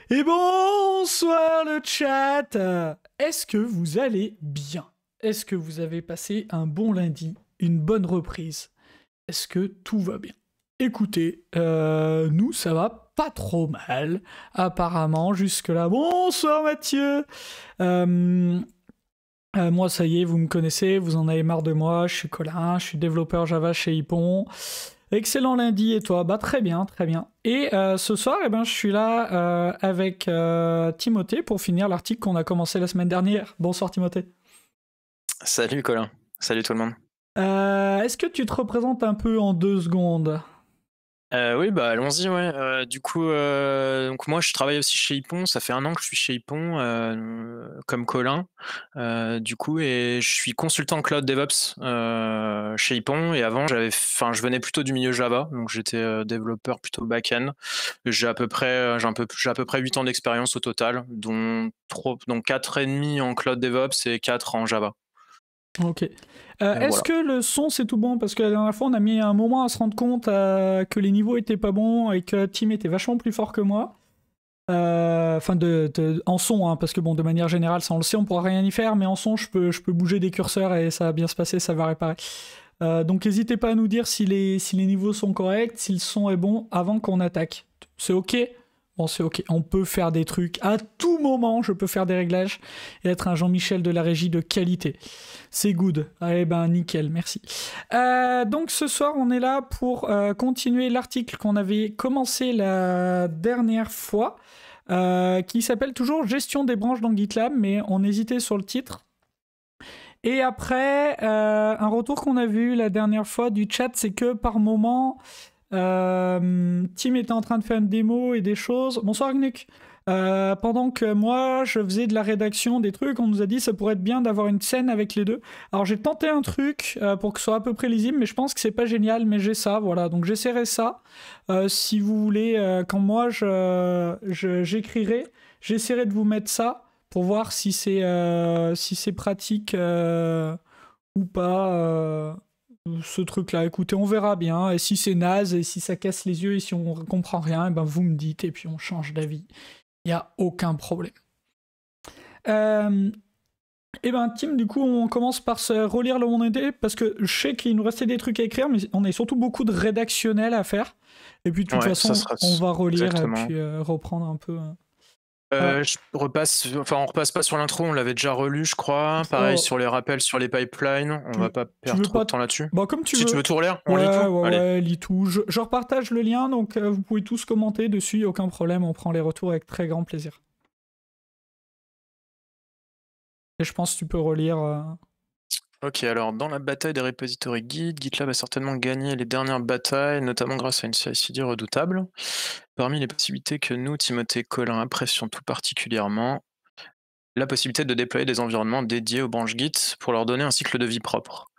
Et bonsoir le chat. Est-ce que vous allez bien? Est-ce que vous avez passé un bon lundi, une bonne reprise? Est-ce que tout va bien? Écoutez, nous ça va pas trop mal, apparemment jusque-là. Bonsoir Mathieu. Euh, Moi ça y est, vous me connaissez, vous en avez marre de moi. Je suis Colin, je suis développeur Java chez Hippon. Excellent lundi, et toi? Bah très bien, très bien. Et ce soir, eh ben, je suis là avec Timothée pour finir l'article qu'on a commencé la semaine dernière. Bonsoir Timothée. Salut Colin, salut tout le monde. Est-ce que tu te représentes un peu en 2 secondes? Oui, bah allons-y, ouais. Donc moi je travaille aussi chez Hippon, ça fait 1 an que je suis chez Hippon, comme Colin. Et je suis consultant cloud DevOps chez Hippon, et avant je venais plutôt du milieu Java, donc j'étais développeur plutôt back-end. J'ai à peu près 8 ans d'expérience au total, dont 4 et demi en cloud DevOps et 4 en Java. Ok. Et Est-ce voilà. que le son c'est tout bon? Parce que la dernière fois on a mis un moment à se rendre compte que les niveaux étaient pas bons et que Tim était vachement plus fort que moi. Enfin, en son, hein, parce que bon, de manière générale, ça on le sait, on pourra rien y faire, mais en son, je peux bouger des curseurs et ça va bien se passer, ça va réparer. Donc n'hésitez pas à nous dire si les niveaux sont corrects, si le son est bon avant qu'on attaque. C'est ok? Bon, c'est ok. On peut faire des trucs. À tout moment, je peux faire des réglages et être un Jean-Michel de la régie de qualité. C'est good. Eh ben, nickel, merci. Donc ce soir, on est là pour continuer l'article qu'on avait commencé la dernière fois, qui s'appelle toujours Gestion des branches dans GitLab, mais on hésitait sur le titre. Et après, un retour qu'on a vu la dernière fois du chat, c'est que par moment, Tim était en train de faire une démo et des choses. Bonsoir Gnuc. Pendant que moi, je faisais de la rédaction des trucs, on nous a dit ça pourrait être bien d'avoir une scène avec les deux. Alors j'ai tenté un truc pour que ce soit à peu près lisible, mais je pense que c'est pas génial, mais j'ai ça, voilà. Donc j'essaierai ça. Si vous voulez, quand moi j'écrirai, j'essaierai de vous mettre ça pour voir si c'est pratique ou pas. Ce truc-là, écoutez, on verra bien. Et si c'est naze, et si ça casse les yeux, et si on comprend rien, et ben vous me dites, et puis on change d'avis. Il n'y a aucun problème. Et ben Tim, du coup, on commence par se relire le monde idée, parce que je sais qu'il nous restait des trucs à écrire, mais on a surtout beaucoup de rédactionnel à faire. Et puis de toute Ouais, ça façon, sera on va relire et exactement. puis reprendre un peu. Euh, On repasse pas sur l'intro, on l'avait déjà relu, je crois. Pareil oh, sur les rappels sur les pipelines, on va tu, pas tu perdre veux trop de pas. temps là-dessus. Bon, comme tu Si tu veux veux. tout relire, on lit Ouais, tout? ouais, Allez. ouais, lis tout. Je repartage le lien, donc vous pouvez tous commenter dessus, y a aucun problème, on prend les retours avec très grand plaisir. Et je pense que tu peux relire. Ok, alors dans la bataille des repositories Git, GitLab a certainement gagné les dernières batailles, notamment grâce à une CI/CD redoutable. Parmi les possibilités que nous, Timothée Colin, apprécions tout particulièrement, la possibilité de déployer des environnements dédiés aux branches Git pour leur donner un cycle de vie propre.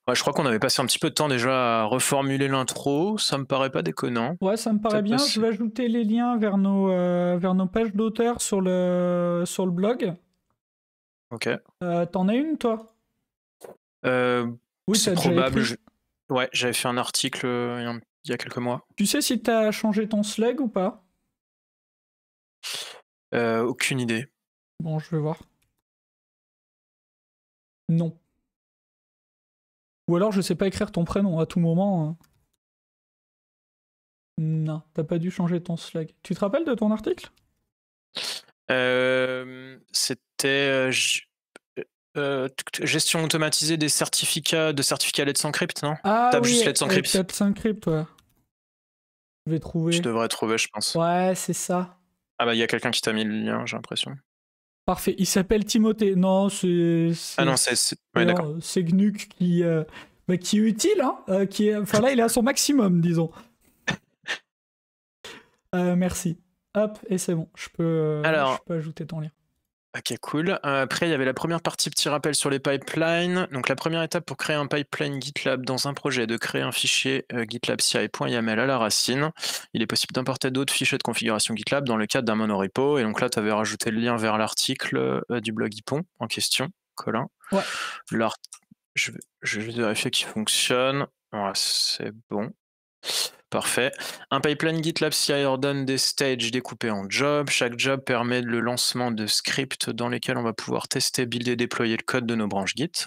Ouais, je crois qu'on avait passé un petit peu de temps déjà à reformuler l'intro, ça me paraît pas déconnant. Ouais, ça me paraît Peut-être bien. Je passer. vais ajouter les liens vers nos pages d'auteurs sur le blog. Ok. T'en as une, toi? Euh, Oui, c'est t'as déjà probable. écrit. Ouais, j'avais fait un article il y a quelques mois. Tu sais si t'as changé ton Slug ou pas? Aucune idée. Bon, je vais voir. Non. Ou alors je sais pas écrire ton prénom à tout moment, hein. Non, t'as pas dû changer ton Slug. Tu te rappelles de ton article? C'était gestion automatisée des certificats Let's Encrypt, non? Ah Tape oui, juste Let's avec Encrypt. Let's Encrypt, ouais. Je vais Tu trouver. devrais trouver, je pense. Ouais, c'est ça. Ah bah il y a quelqu'un qui t'a mis le lien, j'ai l'impression. Parfait. Il s'appelle Timothée. Non, c'est Ah c'est non, ouais, d'accord. non, c'est Gnuc qui est utile, hein. Enfin là, il est à son maximum, disons. Merci. Hop, et c'est bon. Je Alors, peux ajouter ton lien. ok, cool. Après, il y avait la première partie, petit rappel sur les pipelines. Donc, la première étape pour créer un pipeline GitLab dans un projet est de créer un fichier GitLab CI.yaml à la racine. Il est possible d'importer d'autres fichiers de configuration GitLab dans le cadre d'un monorepo. Et donc là, tu avais rajouté le lien vers l'article du blog Hippon en question, Colin. Ouais. Je vais juste vérifier qu'il fonctionne. Ouais, c'est bon. Parfait. Un pipeline GitLab CI ordonne des stages découpés en jobs. Chaque job permet le lancement de scripts dans lesquels on va pouvoir tester, builder et déployer le code de nos branches Git.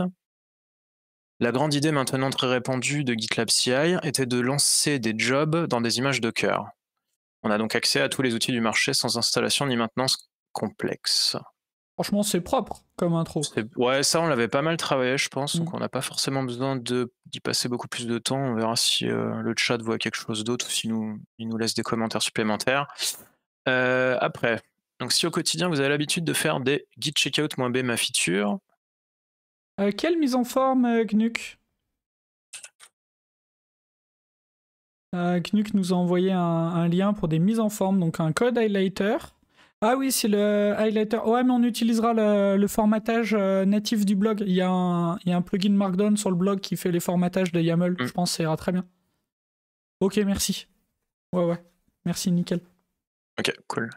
La grande idée maintenant très répandue de GitLab CI était de lancer des jobs dans des images Docker. On a donc accès à tous les outils du marché sans installation ni maintenance complexe. Franchement, c'est propre comme intro. Ouais, ça on l'avait pas mal travaillé, je pense, donc on n'a pas forcément besoin d'y passer beaucoup plus de temps. On verra si le chat voit quelque chose d'autre ou si il nous laisse des commentaires supplémentaires. Après, donc si au quotidien vous avez l'habitude de faire des git checkout-b ma feature. Quelle mise en forme, Gnuk? Gnuk nous a envoyé un lien pour des mises en forme, donc un code highlighter. Ah oui, c'est le highlighter. Ouais, mais on utilisera le formatage natif du blog. Il y a un plugin Markdown sur le blog qui fait les formatages de YAML. Je pense que ça ira très bien. Ok, merci. Ouais. Merci, nickel. Ok, cool.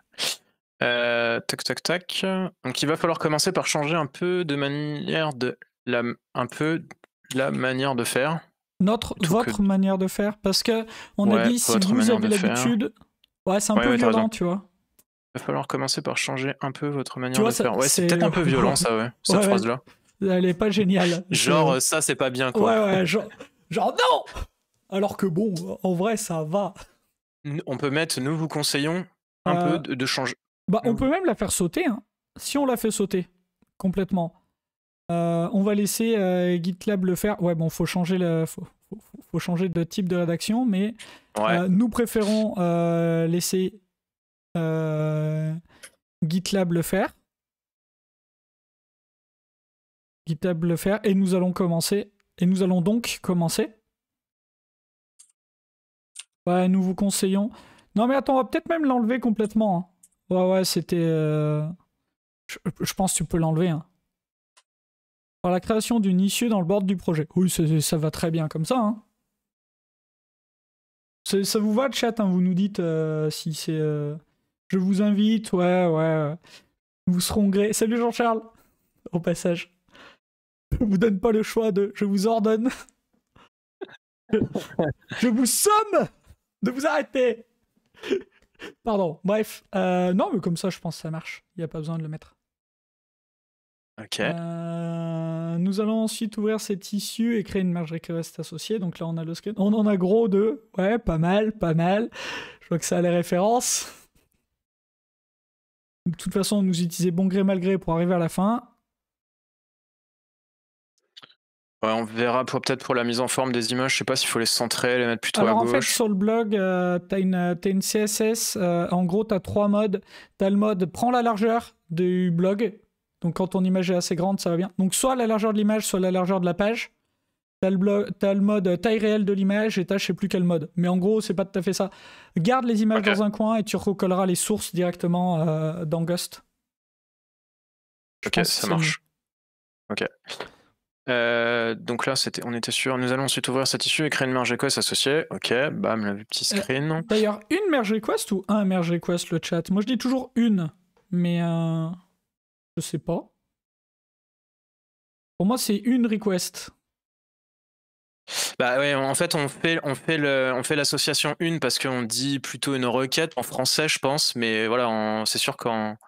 Tac. Donc il va falloir commencer par changer un peu de manière de la manière de faire. Votre manière de faire, parce que on a dit si vous avez l'habitude, ouais, c'est un peu violent, tu vois. Il va falloir commencer par changer un peu votre manière de faire. Ouais, c'est peut-être un peu violent ça, ouais, cette phrase-là. Elle est pas géniale. Genre ça c'est pas bien quoi. Ouais, genre non. Alors que bon, en vrai ça va. On peut mettre, nous vous conseillons un peu de changer. Bah on peut même la faire sauter, hein. Si on la fait sauter complètement. On va laisser GitLab le faire. Ouais, bon, faut changer faut changer de type de rédaction, mais nous préférons laisser GitLab le faire. GitLab le faire, et nous allons donc commencer. Ouais, nous vous conseillons. Non, mais attends, on va peut-être même l'enlever complètement. Hein. Ouais, c'était. Je pense que tu peux l'enlever. Hein. Par la création d'une issue dans le board du projet. Oui, ça va très bien comme ça. Hein. Ça vous va le chat, hein, vous nous dites si c'est... Je vous invite, ouais. Vous seront gré. Salut Jean-Charles, au passage. Je vous donne pas le choix de... Je vous ordonne. Je vous somme de vous arrêter. Pardon, bref. Non, mais comme ça, je pense que ça marche. Il n'y a pas besoin de le mettre. Ok. Nous allons ensuite ouvrir cette issue et créer une merge request associée. Donc là, on a le screen. On en a gros deux. Ouais, pas mal. Je vois que ça a les références. De toute façon, nous utilisons bon gré mal gré pour arriver à la fin. Ouais, on verra peut-être pour la mise en forme des images. Je sais pas s'il faut les centrer, les mettre plutôt à gauche. Alors en fait, sur le blog, t'as une CSS. En gros, t'as 3 modes. T'as le mode prends la largeur du blog. Donc quand ton image est assez grande, ça va bien. Donc soit la largeur de l'image, soit la largeur de la page. T'as le mode taille réelle de l'image et t'as je sais plus quel mode. Mais en gros, c'est pas tout à fait ça. Garde les images dans un coin et tu recolleras les sources directement dans Ghost. Ok, ça marche. Ok. Donc là, on était sûr. Nous allons ensuite ouvrir cette issue et créer une merge request associée. Ok, bam, le petit screen. D'ailleurs, une merge request ou un merge request, le chat? Moi, je dis toujours une, mais je sais pas. Pour moi, c'est une request. Bah ouais, en fait, on fait l'association une parce qu'on dit plutôt une requête en français, je pense, mais voilà, c'est sûr qu'en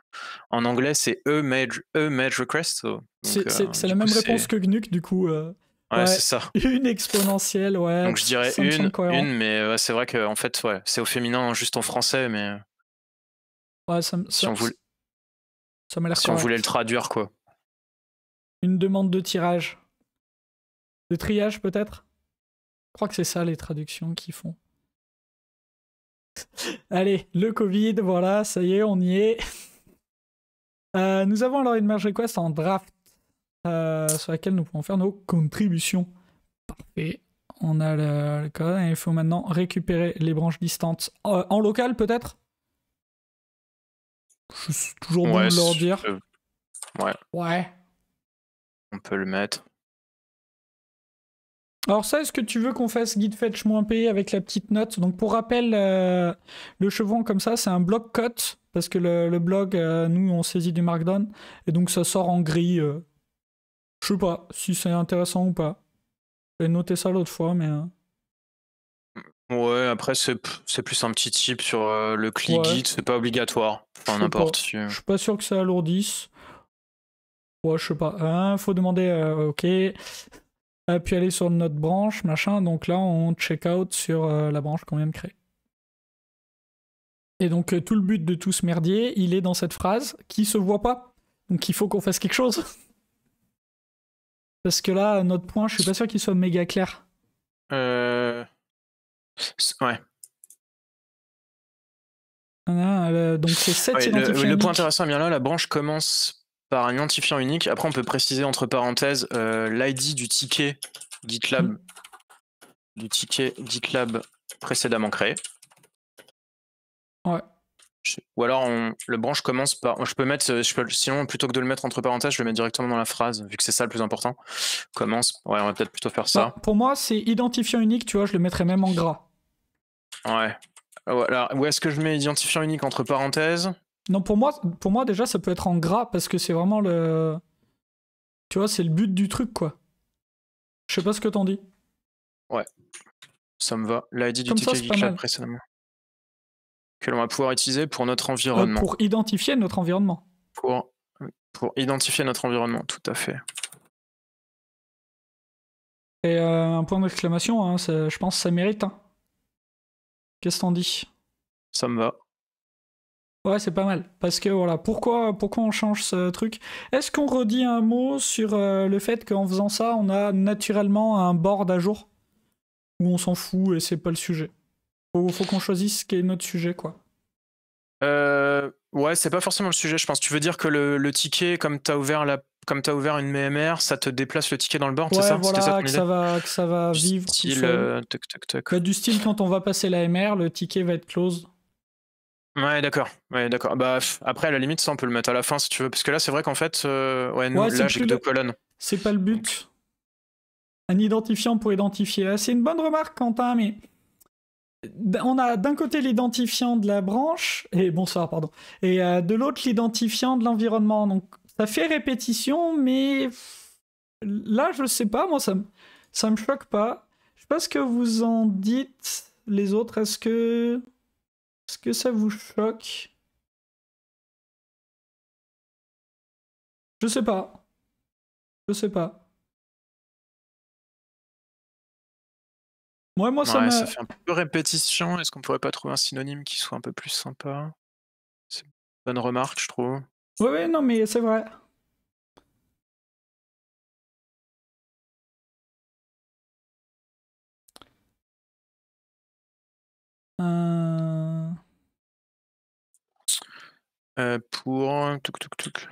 anglais, c'est merge request. So. C'est la même réponse que Gnuk, du coup. Ouais, c'est ça. Une exponentielle, ouais. Donc je dirais une, mais c'est vrai que en fait, ouais, c'est au féminin juste en français, mais. Ouais, ça m'a l'air Si on voulait le traduire, quoi. Une demande de tirage. De triage, peut-être? Je crois que c'est ça les traductions qu'ils font. Allez, le Covid, voilà, ça y est, on y est. Nous avons alors une merge request en draft sur laquelle nous pouvons faire nos contributions. Parfait. On a le code et il faut maintenant récupérer les branches distantes. En local, peut-être? C'est toujours bon de leur dire. Ouais. On peut le mettre. Alors ça, est-ce que tu veux qu'on fasse git fetch-p avec la petite note? Donc pour rappel, le chevron comme ça, c'est un block cut, parce que le blog, nous, on saisit du Markdown, et donc ça sort en gris. Je sais pas si c'est intéressant ou pas. J'ai noté ça l'autre fois, mais... Ouais, après, c'est plus un petit tip sur le CLI Ouais, guide, c'est pas obligatoire. je Enfin, sais pas. n'importe. Je suis pas sûr que ça alourdisse. Ouais, je sais pas. Faut demander, ok. Puis aller sur notre branche, machin. Donc là, on check out sur la branche qu'on vient de créer. Et donc, tout le but de tout ce merdier, il est dans cette phrase qui se voit pas. Donc, il faut qu'on fasse quelque chose. Parce que là, notre point, je suis pas sûr qu'il soit méga clair. Ouais. Donc, c'est 7 Ouais, identifiants le point uniques. intéressant est bien là, la branche commence par un identifiant unique. Après, on peut préciser entre parenthèses l'ID du ticket GitLab, précédemment créé. Ouais. Ou alors, le branche commence par. Je peux mettre. Sinon, plutôt que de le mettre entre parenthèses, je vais le mettre directement dans la phrase, vu que c'est ça le plus important. Commence. Ouais, on va peut-être plutôt faire ça. Bah, pour moi, c'est identifiant unique, tu vois, je le mettrais même en gras. Ouais. Alors, où est-ce que je mets identifiant unique entre parenthèses? Non, pour moi, déjà, ça peut être en gras parce que c'est vraiment le. Tu vois, c'est le but du truc, quoi. Je sais pas ce que t'en dis. Ouais. Ça me va. L'ID du Comme ça, ticket c'est pas GitLab mal. précédemment. Que l'on va pouvoir utiliser pour notre environnement. Pour identifier notre environnement. Pour identifier notre environnement, tout à fait. Et un point d'exclamation, hein, je pense que ça mérite. Hein. Qu'est-ce que t'en dis? Ça me va. Ouais, c'est pas mal. Parce que voilà, pourquoi on change ce truc? Est-ce qu'on redit un mot sur le fait qu'en faisant ça, on a naturellement un board à jour? Ou on s'en fout et c'est pas le sujet? Faut qu'on choisisse ce qui est notre sujet, quoi. Ouais, c'est pas forcément le sujet, je pense. Tu veux dire que le ticket, comme t'as ouvert une MMR, ça te déplace le ticket dans le board, c'est Ouais, ça? C'était ça voilà, ton idée? que ça va Du vivre tout style, seul. toc toc toc. Bah, du style, quand on va passer la MR, le ticket va être close. Ouais, d'accord. Ouais, d'accord. Bah, après, à la limite, ça, on peut le mettre à la fin si tu veux. Parce que là, c'est vrai qu'en fait, ouais, nous, Ouais, là, j'ai que 2 colonnes. c'est pas le but. Un identifiant pour identifier. Ah, c'est une bonne remarque, Quentin, mais on a d'un côté l'identifiant de la branche, et bonsoir, pardon, et de l'autre l'identifiant de l'environnement. Donc ça fait répétition, mais là, je sais pas, moi, ça me choque pas. Je sais pas ce que vous en dites, les autres. Est-ce que ça vous choque? Je sais pas. Je sais pas. Moi, ça Ouais, me. ça fait un peu répétition. Est-ce qu'on pourrait pas trouver un synonyme qui soit un peu plus sympa? C'est une bonne remarque, je trouve. Ouais, non, mais c'est vrai. Euh... Pour... Touc, touc, touc.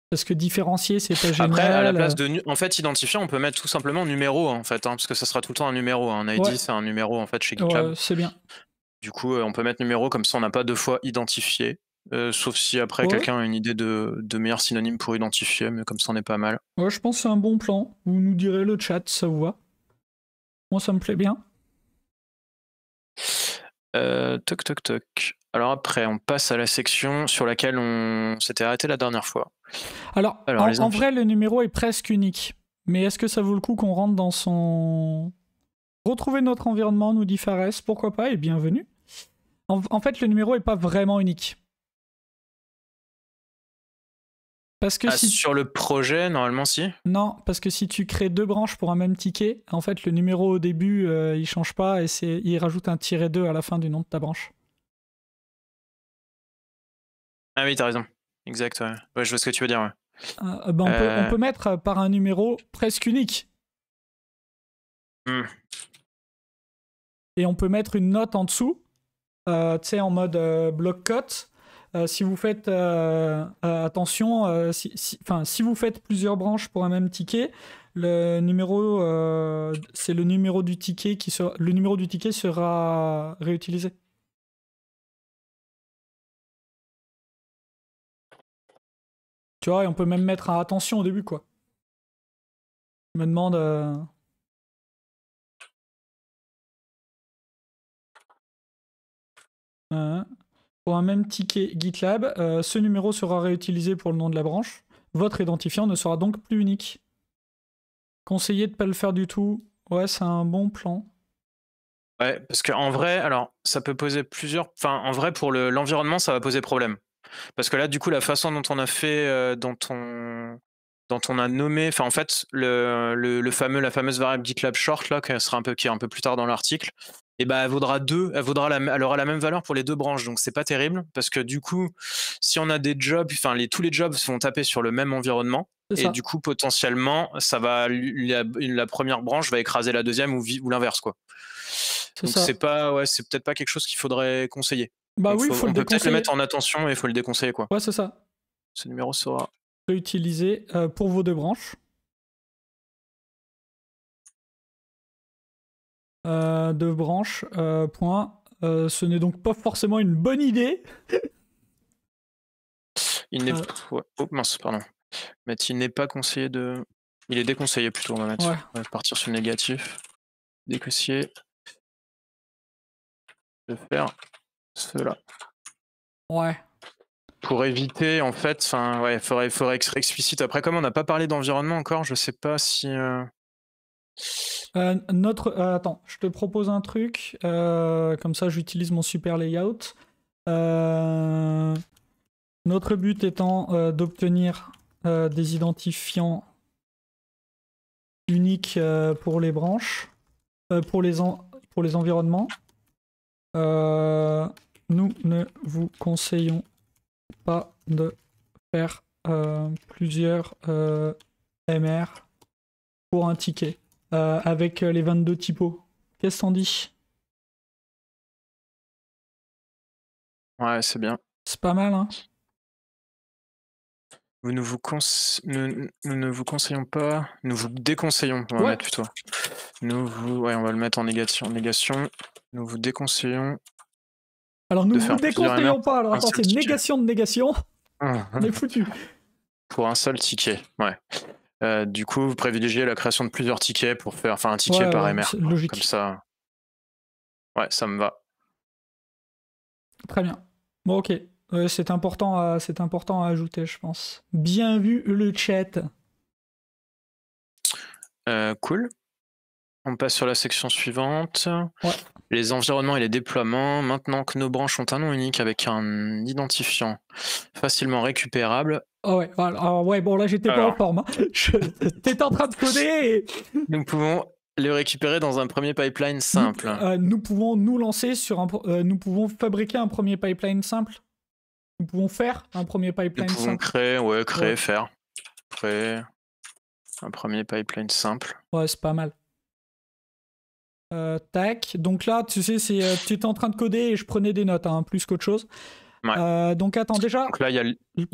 Parce que différencier, c'est pas génial. Après, à la place de... En fait, identifiant, on peut mettre tout simplement numéro, en fait, hein, parce que ça sera tout le temps un numéro. Un ID, Ouais. c'est un numéro, en fait, chez GitLab. Ouais, c'est bien. Du coup, on peut mettre numéro, comme ça, on n'a pas 2 fois identifié. Sauf si après, Ouais. quelqu'un a une idée de meilleur synonyme pour identifier, mais comme ça, on est pas mal. Ouais, je pense que c'est un bon plan. Vous nous direz le chat, ça vous va? Moi, ça me plaît bien. Toc, toc, toc. Alors après, on passe à la section sur laquelle on s'était arrêté la dernière fois. Alors en vrai, le numéro est presque unique. Mais est-ce que ça vaut le coup qu'on rentre dans son... Retrouver notre environnement, nous dit Fares, pourquoi pas, et bienvenue. En fait, le numéro est pas vraiment unique. Parce que sur le projet, normalement, si. Non, parce que si tu crées 2 branches pour un même ticket, en fait, le numéro au début, il change pas et il rajoute un -2 à la fin du nom de ta branche. Ah oui, t'as raison. Exact, ouais. Ouais, je vois ce que tu veux dire, ouais. On peut mettre par un numéro presque unique. Et on peut mettre une note en dessous, tu sais, en mode bloc cote. Si vous faites attention, si vous faites plusieurs branches pour un même ticket, le numéro, c'est le numéro du ticket le numéro du ticket sera réutilisé. Tu vois, et on peut même mettre un attention au début, quoi. Je me demande. Pour un même ticket GitLab, ce numéro sera réutilisé pour le nom de la branche. Votre identifiant ne sera donc plus unique. Conseillé de ne pas le faire du tout. Ouais, c'est un bon plan. Ouais, parce qu'en vrai, alors ça peut poser plusieurs. Enfin, en vrai, pour l'environnement, ça va poser problème. Parce que là, du coup, la façon dont on a fait, dont on a nommé, enfin en fait, la fameuse variable GitLab short là, qui est un peu plus tard dans l'article, et ben elle aura la même valeur pour les deux branches, donc c'est pas terrible parce que du coup, si on a des jobs, enfin tous les jobs vont taper sur le même environnement. C'est Et ça, du coup, potentiellement, la première branche va écraser la deuxième ou l'inverse, quoi. c'est Donc ça. c'est peut-être pas quelque chose qu'il faudrait conseiller. Bah Donc oui, il faut le on peut peut-être le déconseiller. mettre en attention et il faut le déconseiller, quoi. Ouais, c'est ça. Ce numéro sera. Utiliser pour vos deux branches. Deux branches, point. Ce n'est donc pas forcément une bonne idée. Il n'est. Ouais. Oh mince, pardon. Mais il n'est pas conseillé de. Il est déconseillé plutôt, on va mettre. Ouais. On va partir sur le négatif. Déconseillé de faire cela. Ouais. Pour éviter, en fait, enfin, ouais, faudrait être explicite. Après, comme on n'a pas parlé d'environnement encore, je sais pas si. Attends, je te propose un truc. Comme ça, j'utilise mon super layout. Notre but étant d'obtenir des identifiants uniques pour les branches, pour les environnements. Nous ne vous conseillons pas de faire plusieurs MR pour un ticket avec les 22 typos. Qu'est-ce qu'on dit? Ouais, c'est bien. C'est pas mal, hein? Nous ne vous conseillons pas. Nous vous déconseillons. On va Ouais. mettre plutôt. Ouais, on va le mettre en négation. Nous vous déconseillons. Alors nous De vous faire plusieurs MR déconseillons pas. Alors pour un attends, seul c'est ticket. négation de négation. On est foutu. Pour un seul ticket, ouais. Du coup, vous privilégiez la création de plusieurs tickets pour faire, enfin un ticket Ouais, par ouais, MR. c'est Quoi. logique. Comme ça, ouais, ça me va. Très bien. Bon, ok. C'est important, à ajouter, je pense. Bien vu le chat. Cool. On passe sur la section suivante. Ouais. Les environnements et les déploiements. Maintenant que nos branches ont un nom unique avec un identifiant facilement récupérable. Oh ouais, alors, ouais, bon là j'étais pas en forme. Hein. T'étais en train de coder et... Nous pouvons le récupérer dans un premier pipeline simple. Nous pouvons nous lancer sur un... nous pouvons fabriquer un premier pipeline simple. Nous pouvons faire un premier pipeline Nous pouvons simple. faire. Créer un premier pipeline simple. Ouais, c'est pas mal. Tac. Donc là, tu sais, tu étais en train de coder et je prenais des notes, hein, plus qu'autre chose. Ouais. Donc attends, déjà. Donc là, il y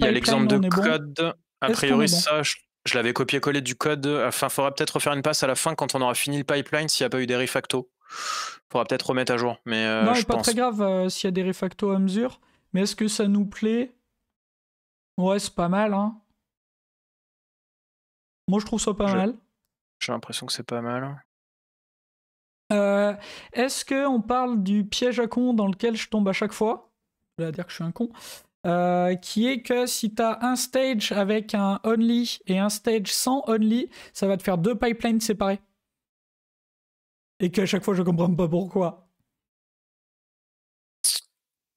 a l'exemple de code. Bon. A priori, ça, je l'avais copié-collé du code. Enfin, il faudra peut-être refaire une passe à la fin quand on aura fini le pipeline s'il n'y a pas eu des refactos. Il faudra peut-être remettre à jour. Mais non, je pas pense. très grave s'il y a des refactos à mesure. Mais est-ce que ça nous plaît? Ouais, c'est pas mal, hein. Moi, je trouve ça pas mal. J'ai l'impression que c'est pas mal. Est-ce qu'on parle du piège à con dans lequel je tombe à chaque fois? Je vais dire que je suis un con. Qui est que si tu as un stage avec un only et un stage sans only, ça va te faire deux pipelines séparés. Et qu'à chaque fois, je comprends pas pourquoi.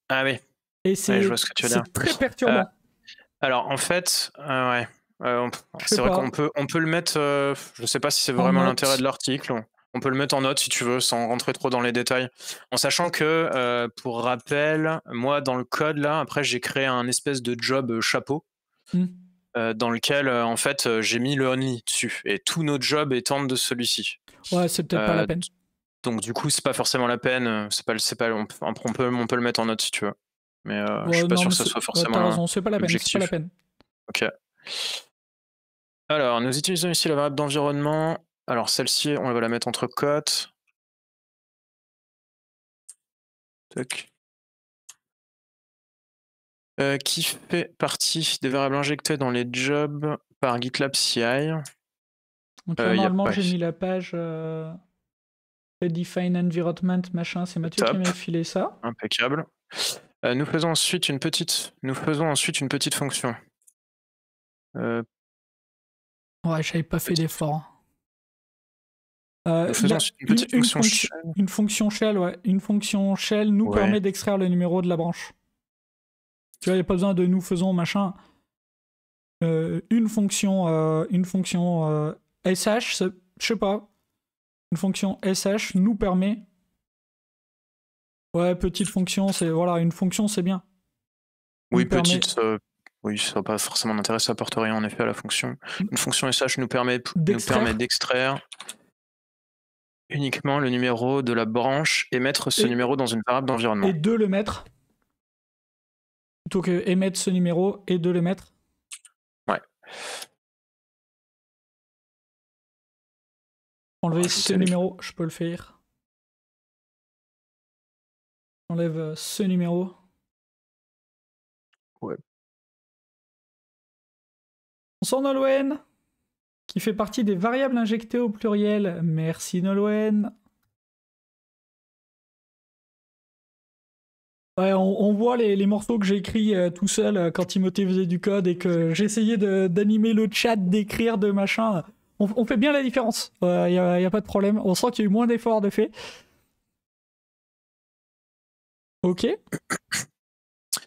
Ah oui. Et c'est je vois ce que tu veux dire. très perturbant. Alors, en fait, ouais. C'est vrai qu'on peut le mettre. Je sais pas si c'est vraiment l'intérêt de l'article. On peut le mettre en note si tu veux, sans rentrer trop dans les détails. En sachant que, pour rappel, moi, dans le code, là, après, j'ai créé un espèce de job chapeau. Dans lequel, en fait, j'ai mis le only dessus. Et tous nos jobs étendent de celui-ci. Ouais, c'est peut-être pas la peine. Donc, du coup, c'est pas forcément la peine. On peut le mettre en note si tu veux. Mais je suis pas sûr que ce soit forcément. T'as raison, c'est pas la peine. C'est pas la peine. Ok. Alors, nous utilisons ici la variable d'environnement. Alors, celle-ci, on va la mettre entre cotes. Tac. Qui fait partie des variables injectées dans les jobs par GitLab CI. Donc là, normalement, j'ai mis la page Define Environment, machin. C'est Mathieu qui m'a filé ça. Impeccable. Nous faisons ensuite une petite fonction. Ouais, j'avais pas fait d'effort. Nous faisons une petite fonction shell. Une fonction shell, ouais. Une fonction shell nous permet d'extraire le numéro de la branche. Tu vois, il n'y a pas besoin de nous faisons machin. Une fonction SH, je sais pas. Une fonction SH nous permet. Ouais, petite fonction, c'est voilà, une fonction c'est bien. Oui, petite. Oui, ça n'a pas forcément d'intérêt, ça apporte rien en effet à la fonction. Une fonction SH nous permet d'extraire uniquement le numéro de la branche et mettre ce numéro dans une variable d'environnement. Et de le mettre. Plutôt que émettre ce numéro et de le mettre. Ouais. Enlever ce numéro, je peux le faire. J'enlève ce numéro. Ouais. On sort Nolwenn, qui fait partie des variables injectées au pluriel. Merci Nolwenn. Ouais, on voit les morceaux que j'ai écrits tout seul quand Timothée faisait du code et que j'essayais d'animer le chat, d'écrire, de machin. On fait bien la différence. Y a pas de problème. On sent qu'il y a eu moins d'efforts de fait. Ok.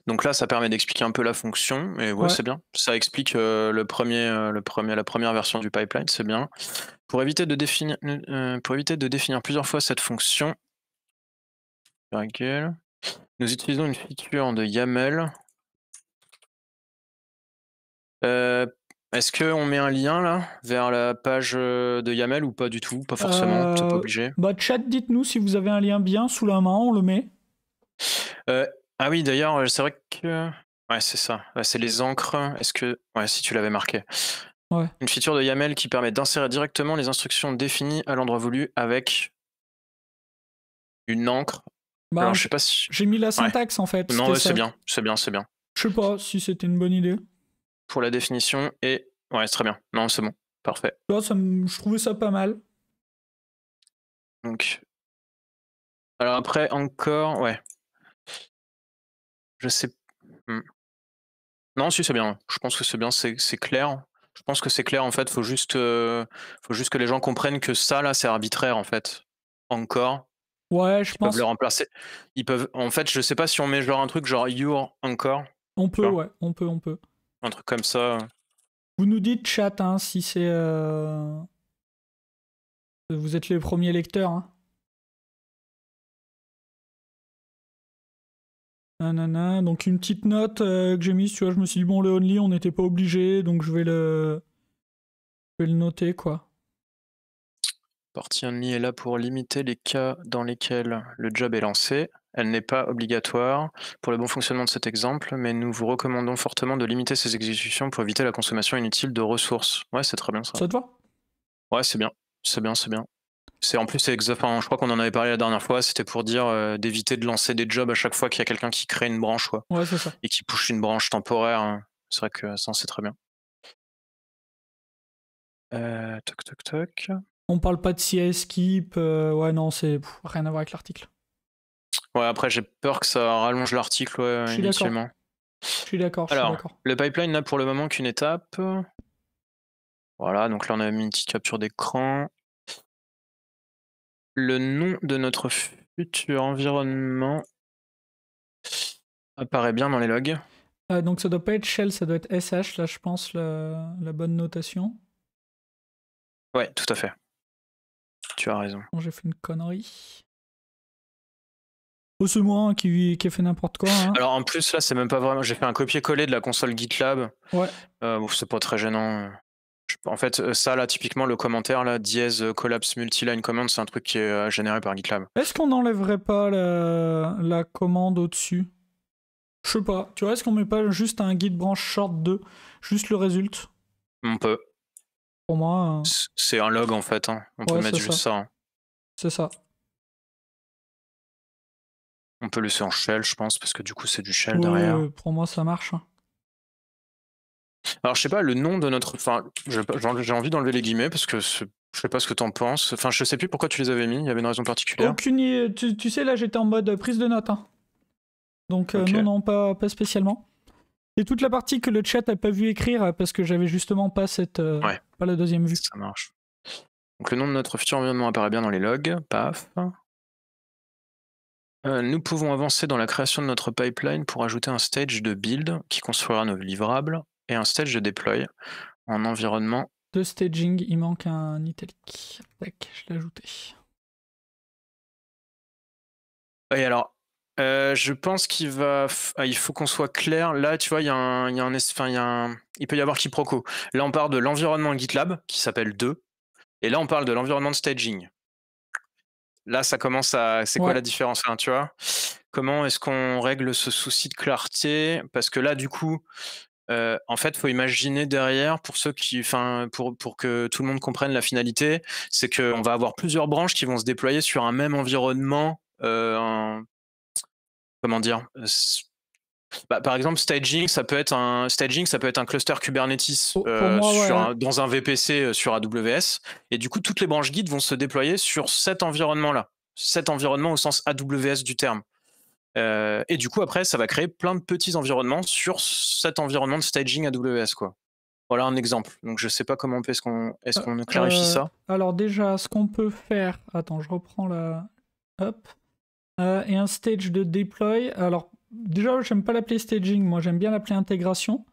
Donc là, ça permet d'expliquer un peu la fonction, et ouais. C'est bien. Ça explique la première version du pipeline, c'est bien. Pour éviter de définir plusieurs fois cette fonction, nous utilisons une feature de YAML. Est-ce qu'on met un lien là vers la page de YAML ou pas du tout? Pas forcément, c'est pas obligé. Bah chat, dites-nous si vous avez un lien bien sous la main, on le met. Ah oui, d'ailleurs, c'est vrai que... Ouais, c'est ça. C'est les encres. Est-ce que... Ouais, si tu l'avais marqué. Ouais. Une feature de YAML qui permet d'insérer directement les instructions définies à l'endroit voulu avec une encre. Bah, alors, je sais pas si... J'ai mis la syntaxe en fait. Non, ouais, c'est bien. C'est bien. Je sais pas si c'était une bonne idée. Pour la définition et... Ouais, c'est très bien. Non, c'est bon. Parfait. Là, je trouvais ça pas mal. Donc... Alors après, encore... Ouais. Je sais... Non, si, c'est bien. Je pense que c'est bien, c'est clair. Je pense que c'est clair, en fait. Faut juste que les gens comprennent que ça, là, c'est arbitraire, en fait. Encore. Ouais, je pense. Ils peuvent le remplacer. Ils peuvent... En fait, je sais pas si on met genre un truc genre your encore. On peut, ouais. On peut. Un truc comme ça. Vous nous dites, chat, hein, si c'est... Vous êtes les premiers lecteurs, hein. Nanana. Donc une petite note que j'ai mise, tu vois, je me suis dit, bon, le only, on n'était pas obligé, donc je vais le noter, quoi. Partie only est là pour limiter les cas dans lesquels le job est lancé. Elle n'est pas obligatoire pour le bon fonctionnement de cet exemple, mais nous vous recommandons fortement de limiter ces exécutions pour éviter la consommation inutile de ressources. Ouais, c'est très bien ça. Ça te va? Ouais, c'est bien. En plus, je crois qu'on en avait parlé la dernière fois, c'était pour dire d'éviter de lancer des jobs à chaque fois qu'il y a quelqu'un qui crée une branche, quoi. Ouais, c'est ça. Et qui push une branche temporaire. Hein. C'est vrai que ça, c'est très bien. Toc. On parle pas de CI skip, ouais, non, c'est rien à voir avec l'article. Ouais, après, j'ai peur que ça rallonge l'article, ouais, inutilement. Je suis d'accord. Alors, le pipeline n'a pour le moment qu'une étape. Voilà, donc là, on a mis une petite capture d'écran. Le nom de notre futur environnement apparaît bien dans les logs. Donc ça doit pas être shell, ça doit être sh, là, je pense, la bonne notation. Ouais, tout à fait. Tu as raison. Bon, j'ai fait une connerie. Oh, c'est moi qui ai fait n'importe quoi. Hein. Alors en plus, là, c'est même pas vraiment... J'ai fait un copier-coller de la console GitLab. Ouais. C'est pas très gênant. En fait, ça, là, typiquement, le commentaire, là, dièse collapse multiline command, c'est un truc qui est généré par GitLab. Est-ce qu'on n'enlèverait pas la commande au-dessus? Je sais pas. Tu vois, est-ce qu'on met pas juste un git branch short 2? Juste le résulte? On peut. Pour moi... C'est un log, en fait. Hein. On peut mettre juste ça. Hein. C'est ça. On peut laisser en shell, je pense, parce que du coup, c'est du shell derrière. Pour moi, ça marche. Hein. Alors, je sais pas, le nom de notre... Enfin, j'ai envie d'enlever les guillemets, parce que je sais pas ce que t'en penses. Enfin, je sais plus pourquoi tu les avais mis, il y avait une raison particulière. Aucune... Tu sais, là, j'étais en mode prise de notes. Hein. Donc, okay. Non, pas spécialement. Et toute la partie que le chat n'a pas vu écrire, parce que j'avais justement pas cette... pas la deuxième vue. Ça marche. Donc le nom de notre futur environnement apparaît bien dans les logs. Paf. Nous pouvons avancer dans la création de notre pipeline pour ajouter un stage de build qui construira nos livrables et un stage de deploy en environnement. De staging, il manque un italique. Tac, je l'ai ajouté. Et alors, je pense qu'il il faut qu'on soit clair. Là, tu vois, il peut y avoir quiproquo. Là, on parle de l'environnement GitLab qui s'appelle 2, et là, on parle de l'environnement de staging. Là, ça commence à. C'est quoi la différence là, tu vois? Comment est-ce qu'on règle ce souci de clarté? Parce que là, du coup, en fait, faut imaginer derrière pour ceux qui, pour que tout le monde comprenne la finalité, c'est qu'on va avoir plusieurs branches qui vont se déployer sur un même environnement. Comment dire? Par exemple, staging, ça peut être un cluster Kubernetes moi, dans un VPC sur AWS. Et du coup, toutes les branches Git vont se déployer sur cet environnement-là. Cet environnement au sens AWS du terme. Et du coup, après, ça va créer plein de petits environnements sur cet environnement de staging AWS, quoi. Voilà un exemple. Donc, je sais pas comment est-ce qu'on clarifie ça. Alors déjà, ce qu'on peut faire... Attends, je reprends la... Hop. Et un stage de deploy. Alors, déjà, j'aime pas l'appeler staging. Moi, j'aime bien l'appeler intégration.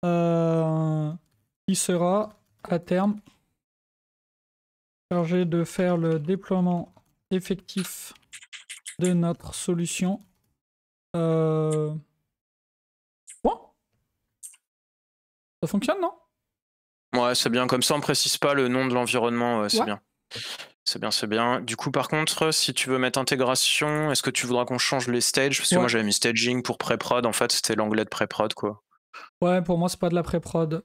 Qui sera, à terme, chargé de faire le déploiement effectif de notre solution. Bon. Ça fonctionne, non? Ouais, c'est bien. Comme ça, on précise pas le nom de l'environnement. C'est Ouais. bien. C'est bien, c'est bien. Du coup, par contre, si tu veux mettre intégration, est-ce que tu voudras qu'on change les stages? Parce que moi, j'avais mis staging pour pré-prod. En fait, c'était l'onglet de pré-prod, quoi. Ouais, pour moi, c'est pas de la pré-prod.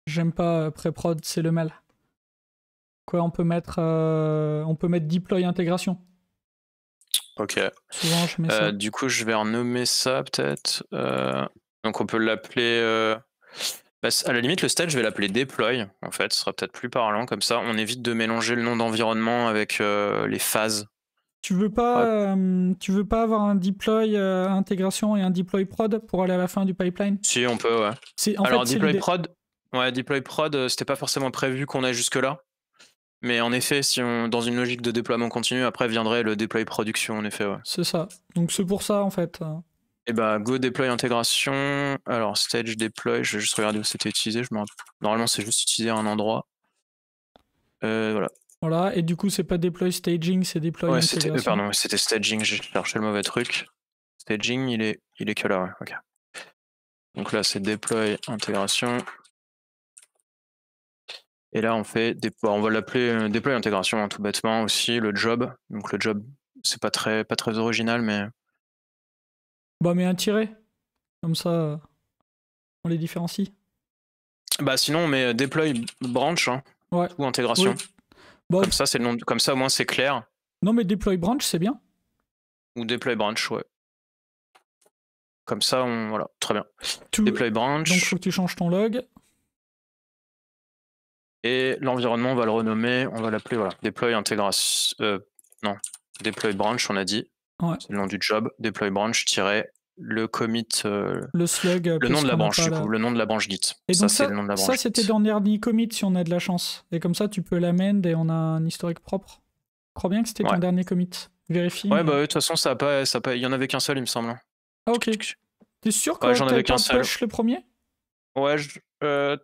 J'aime pas pré-prod, c'est le mal. Quoi, on peut mettre deploy intégration. Ok. Souvent, je mets ça. Du coup, je vais renommer ça, peut-être. Donc, on peut l'appeler... à la limite, le stage, je vais l'appeler deploy, en fait. Ce sera peut-être plus parlant. Comme ça, on évite de mélanger le nom d'environnement avec les phases. Tu veux pas avoir un deploy intégration et un deploy prod pour aller à la fin du pipeline? Si, on peut, ouais. Alors, deploy prod, c'était pas forcément prévu qu'on aille jusque-là. Mais en effet, si dans une logique de déploiement continu, après viendrait le deploy production, en effet, ouais. C'est ça. Donc c'est pour ça, en fait. Et bah, go deploy intégration. Alors, stage deploy, je vais juste regarder où c'était utilisé. Normalement, c'est juste utilisé à un endroit. Voilà. Voilà, et du coup, c'est pas deploy staging, c'est deploy intégration. Pardon, c'était staging, j'ai cherché le mauvais truc. Staging, il est que là, ouais, ok. Donc là, c'est deploy intégration. Et là, on fait on va l'appeler deploy intégration, hein, tout bêtement aussi, le job. Donc le job, c'est pas très original, mais. Bah, mais un tiret. Comme ça, on les différencie. Bah, sinon, on met deploy branch, hein, ouais. ou intégration. Oui. Bah, comme ça, c'est le nom. Comme ça, au moins, c'est clair. Non, mais deploy branch, c'est bien. Ou deploy branch, ouais. Comme ça, voilà, très bien. Deploy branch. Donc, faut que tu changes ton log. Et l'environnement, on va le renommer, on va l'appeler, voilà, deploy intégration. Non, deploy branch, on a dit. Ouais. C'est le nom du job. Deploy branch le commit. Le slug. Le nom de la branche, du coup, le nom de la branche Git. Et ça, donc c'est le nom de la branche. Ça, c'était dans dernier commit si on a de la chance. Et comme ça, tu peux l'amend et on a un historique propre. Je crois bien que c'était ton dernier commit. Vérifie. Ouais, bah, de toute façon, il y en avait qu'un seul, il me semble. Ah, ok. T'es sûr que j'en avais qu'un seul. Push le premier? Ouais, Ah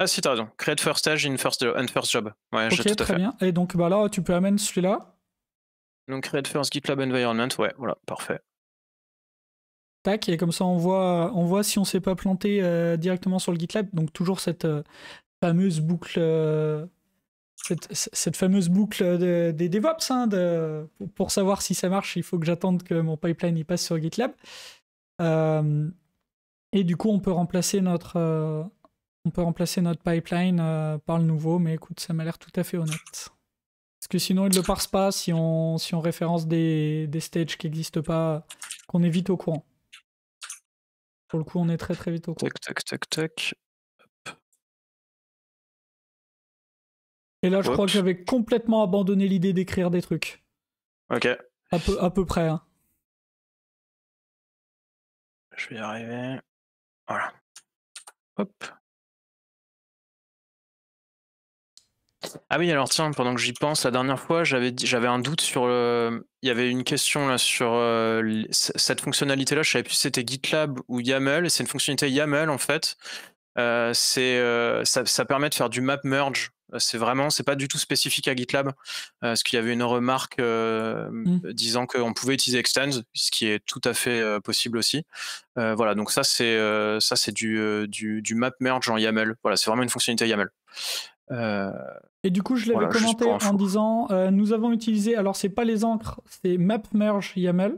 si, t'as raison. Create first stage in first job. Ouais, ok, j'ai tout à fait. Très bien. Et donc, bah là, tu peux amend celui-là. Donc, create first GitLab environment, ouais, voilà, parfait. Tac, et comme ça, on voit si on s'est pas planté directement sur le GitLab. Donc, toujours cette fameuse boucle... Cette fameuse boucle des DevOps, hein, pour savoir si ça marche, il faut que j'attende que mon pipeline y passe sur GitLab. Et du coup, on peut remplacer notre pipeline par le nouveau, mais écoute, ça m'a l'air tout à fait honnête. Parce que sinon, il ne le parse pas si on référence des stages qui n'existent pas, qu'on est vite au courant. Pour le coup, on est très très vite au courant. Tac. Et là, je crois que j'avais complètement abandonné l'idée d'écrire des trucs. Ok. À peu près. Hein. Je vais y arriver. Voilà. Hop. Ah oui, alors tiens, pendant que j'y pense, la dernière fois, j'avais un doute sur il y avait une question là sur cette fonctionnalité-là. Je savais plus si c'était GitLab ou YAML. C'est une fonctionnalité YAML en fait. Ça permet de faire du map merge. C'est pas du tout spécifique à GitLab, parce qu'il y avait une remarque disant qu'on pouvait utiliser Extends, ce qui est tout à fait possible aussi. Voilà, donc ça c'est du map merge en YAML. Voilà, c'est vraiment une fonctionnalité YAML. Et du coup, je l'avais Voilà, juste commenté pour en info. disant nous avons utilisé, alors c'est pas les encres, c'est map merge YAML.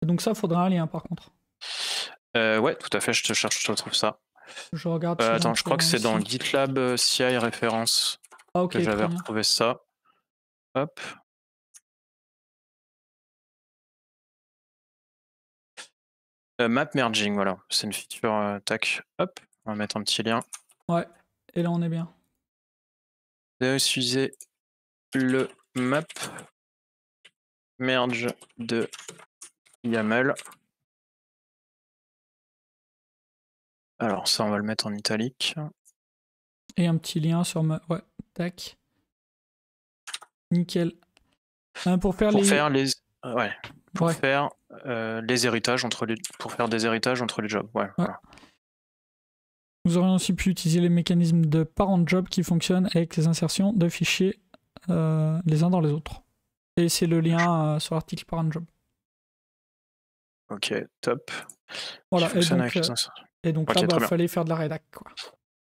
Donc ça, faudra un lien par contre. Ouais, tout à fait, je te cherche, je te retrouve ça. Je regarde si Attends, je crois que c'est dans ici. GitLab CI référence Ah ok, que j'avais très bien. retrouvé ça. Hop. Map merging, voilà, c'est une feature, tac, hop, on va mettre un petit lien. Ouais, et là on est bien. Vous avez utilisé le map merge de YAML. Alors ça, on va le mettre en italique. Et un petit lien sur ma... Ouais, tac. Nickel. Pour faire Pour les... faire les... Ouais, pour Ouais. faire les héritages entre les... Pour faire des héritages entre les jobs, ouais. Voilà. Nous aurions aussi pu utiliser les mécanismes de parent job qui fonctionnent avec les insertions de fichiers les uns dans les autres. Et c'est le lien sur l'article parent job. Ok, top. Voilà, et donc okay, là, très bien. fallait faire de la rédac, quoi.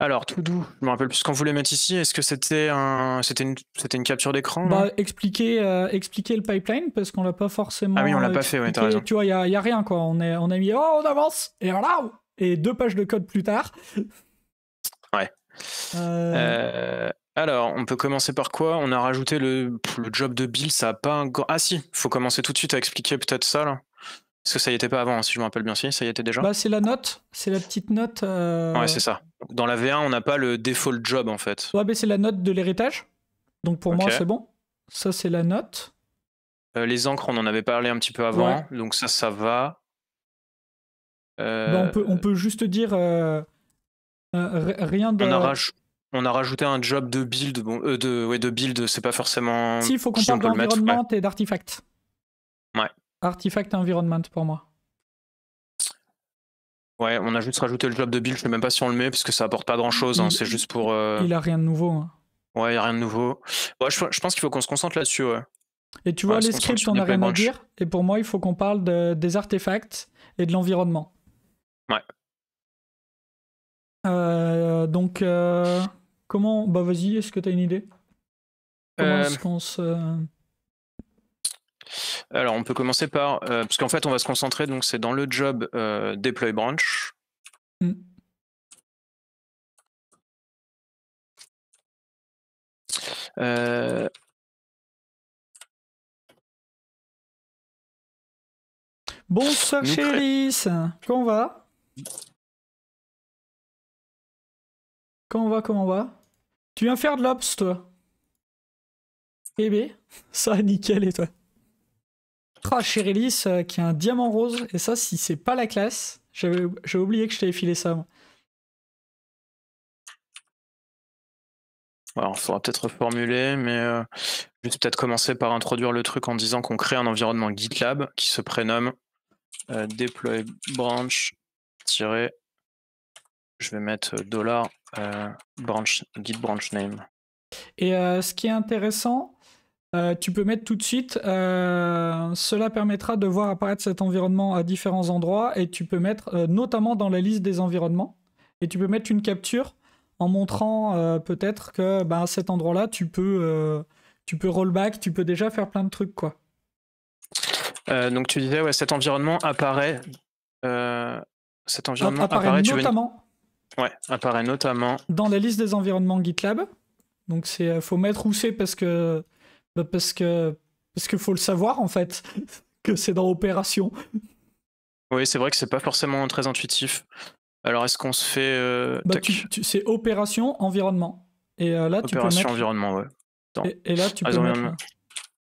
Alors, tout doux, je me rappelle plus ce qu'on voulait mettre ici. Est-ce que c'était une capture d'écran? Expliquer le pipeline, parce qu'on l'a pas forcément. Ah oui, on l'a pas fait, ouais, t'as raison. Tu vois, il y a rien, quoi. On a mis, on avance, et voilà, et 2 pages de code plus tard. Ouais. Alors, on peut commencer par quoi? On a rajouté le job de build, ça a pas un... Ah si, faut commencer tout de suite à expliquer peut-être ça, là. Parce que ça y était pas avant, hein, si je me rappelle bien, si, ça y était déjà? C'est la note, c'est la petite note. Ouais, c'est ça. Dans la V1, on n'a pas le default job, en fait. Ouais, c'est la note de l'héritage. Donc pour moi, c'est bon. Ça, c'est la note. Les encres, on en avait parlé un petit peu avant, donc ça va. On peut juste dire rien de... On a rajouté un job de build. Bon, de build, c'est pas forcément... Si, il faut qu'on parle d'environnement et d'artefact. Ouais. Artifact et environment pour moi. Ouais, on a juste rajouté le job de build, je sais même pas si on le met, parce que ça apporte pas grand chose, c'est juste pour... Il a rien de nouveau. Hein. Ouais, il a rien de nouveau. Ouais, je pense qu'il faut qu'on se concentre là-dessus, ouais. Et tu vois, les scripts, on n'a rien à dire. Et pour moi, il faut qu'on parle des artefacts et de l'environnement. Ouais. Donc, comment... Bah vas-y, est-ce que tu as une idée? Comment est-ce qu'on se... Alors, on peut commencer par... parce qu'en fait, on va se concentrer, donc c'est dans le job deploy branch. Bonsoir Chéris, comment va? Comment va? Tu viens faire de l'ops, toi? Bébé, ça nickel, et toi? Ah, Chéris qui a un diamant rose, et ça, si c'est pas la classe, j'avais oublié que je t'avais filé ça, moi. Alors, il faudra peut-être reformuler, mais je vais peut-être commencer par introduire le truc en disant qu'on crée un environnement GitLab qui se prénomme deploy branch je vais mettre $branch git branch name. Et ce qui est intéressant, tu peux mettre tout de suite, cela permettra de voir apparaître cet environnement à différents endroits, et tu peux mettre notamment dans la liste des environnements, et tu peux mettre une capture en montrant peut-être que à cet endroit-là, tu peux rollback, tu peux déjà faire plein de trucs, quoi. Donc tu disais, ouais, cet environnement apparaît... apparaît notamment... apparaît notamment... dans la liste des environnements GitLab. Donc faut mettre où c'est parce que faut le savoir, en fait, que c'est dans opération. Oui, c'est vrai que c'est pas forcément très intuitif. Alors, est-ce qu'on se fait... c'est opération environnement. Et là, tu peux mettre... environnement, ouais. Et là, tu peux mettre...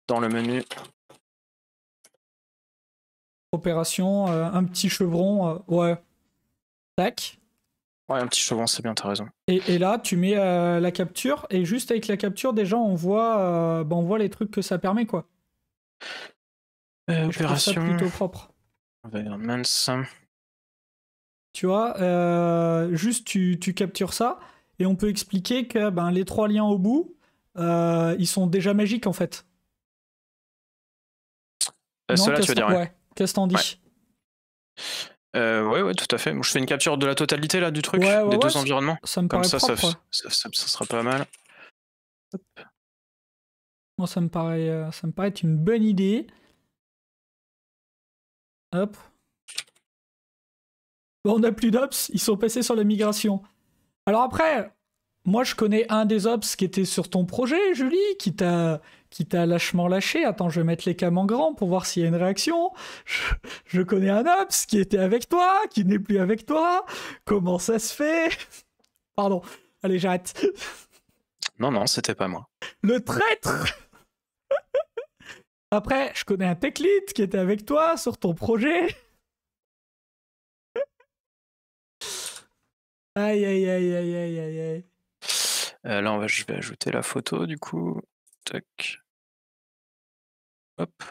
Dans le menu. Opération, un petit chevron, ouais. Tac. Ouais, un petit chauvin, c'est bien, t'as raison. Et là, tu mets la capture, et juste avec la capture, déjà, on voit les trucs que ça permet, quoi. Et je trouve ça Opération plutôt propre. environments. Tu vois, juste tu captures ça, et on peut expliquer que les 3 liens au bout, ils sont déjà magiques, en fait. Non, Ceux-là, tu veux dire, ouais. Ouais, qu'est-ce que t'en dis? Ouais, tout à fait. Bon, je fais une capture de la totalité là du truc, Ouais, des 2 environnements. ça me Comme paraît ça, propre, ouais. ça sera pas mal. Moi, ça me paraît être une bonne idée. Hop. Bon, on n'a plus d'ops, ils sont passés sur la migration. Alors après, moi, je connais un des ops qui était sur ton projet, Julie, qui t'a lâchement lâché. Attends, je vais mettre les cams en grand pour voir s'il y a une réaction. Je connais un ops qui était avec toi, qui n'est plus avec toi. Comment ça se fait? Pardon. Allez, j'arrête. Non, c'était pas moi. Le traître. Après, je connais un tech lead qui était avec toi sur ton projet. Aïe, aïe, aïe, aïe, aïe, aïe, aïe. Là, je vais ajouter la photo du coup. Tac. Hop.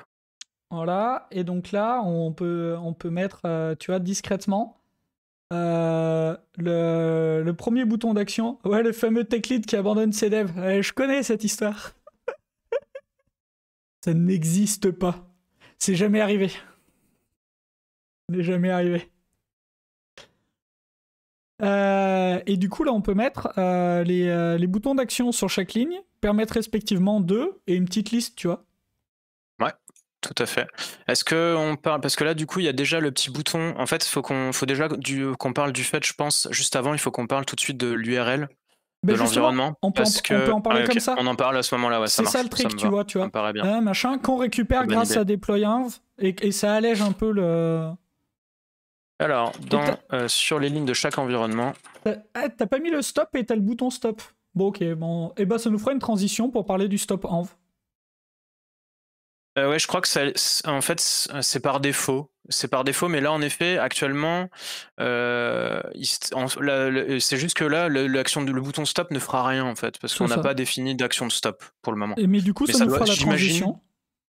Voilà, et donc là, on peut mettre, tu vois, discrètement, le premier bouton d'action. Ouais, le fameux tech lead qui abandonne ses devs. Ouais, je connais cette histoire. Ça n'existe pas. C'est jamais arrivé. Ça n'est jamais arrivé. Et du coup, là, on peut mettre les boutons d'action sur chaque ligne, permettre respectivement 2 et une petite liste, tu vois. Ouais, tout à fait. Est-ce que on parle, parce que là, du coup, il y a déjà le petit bouton. En fait, faut déjà qu'on parle du fait, je pense, juste avant, il faut qu'on parle tout de suite de l'URL de l'environnement. On peut en parler comme ça. On en parle à ce moment-là, ouais, ça marche. C'est ça le trick, tu vois. Ça me paraît bien. Machin, qu'on récupère grâce à deploy-env, et ça allège un peu le... Alors, sur les lignes de chaque environnement... T'as pas mis le stop et t'as le bouton stop. Bon, ok, bon. Et bah, ça nous fera une transition pour parler du stop env. Ouais, je crois que en fait, c'est par défaut. C'est par défaut, mais là, en effet, actuellement, c'est juste que là, le bouton stop ne fera rien, en fait, parce qu'on n'a pas défini d'action de stop pour le moment. Mais du coup, ça nous fera la transition.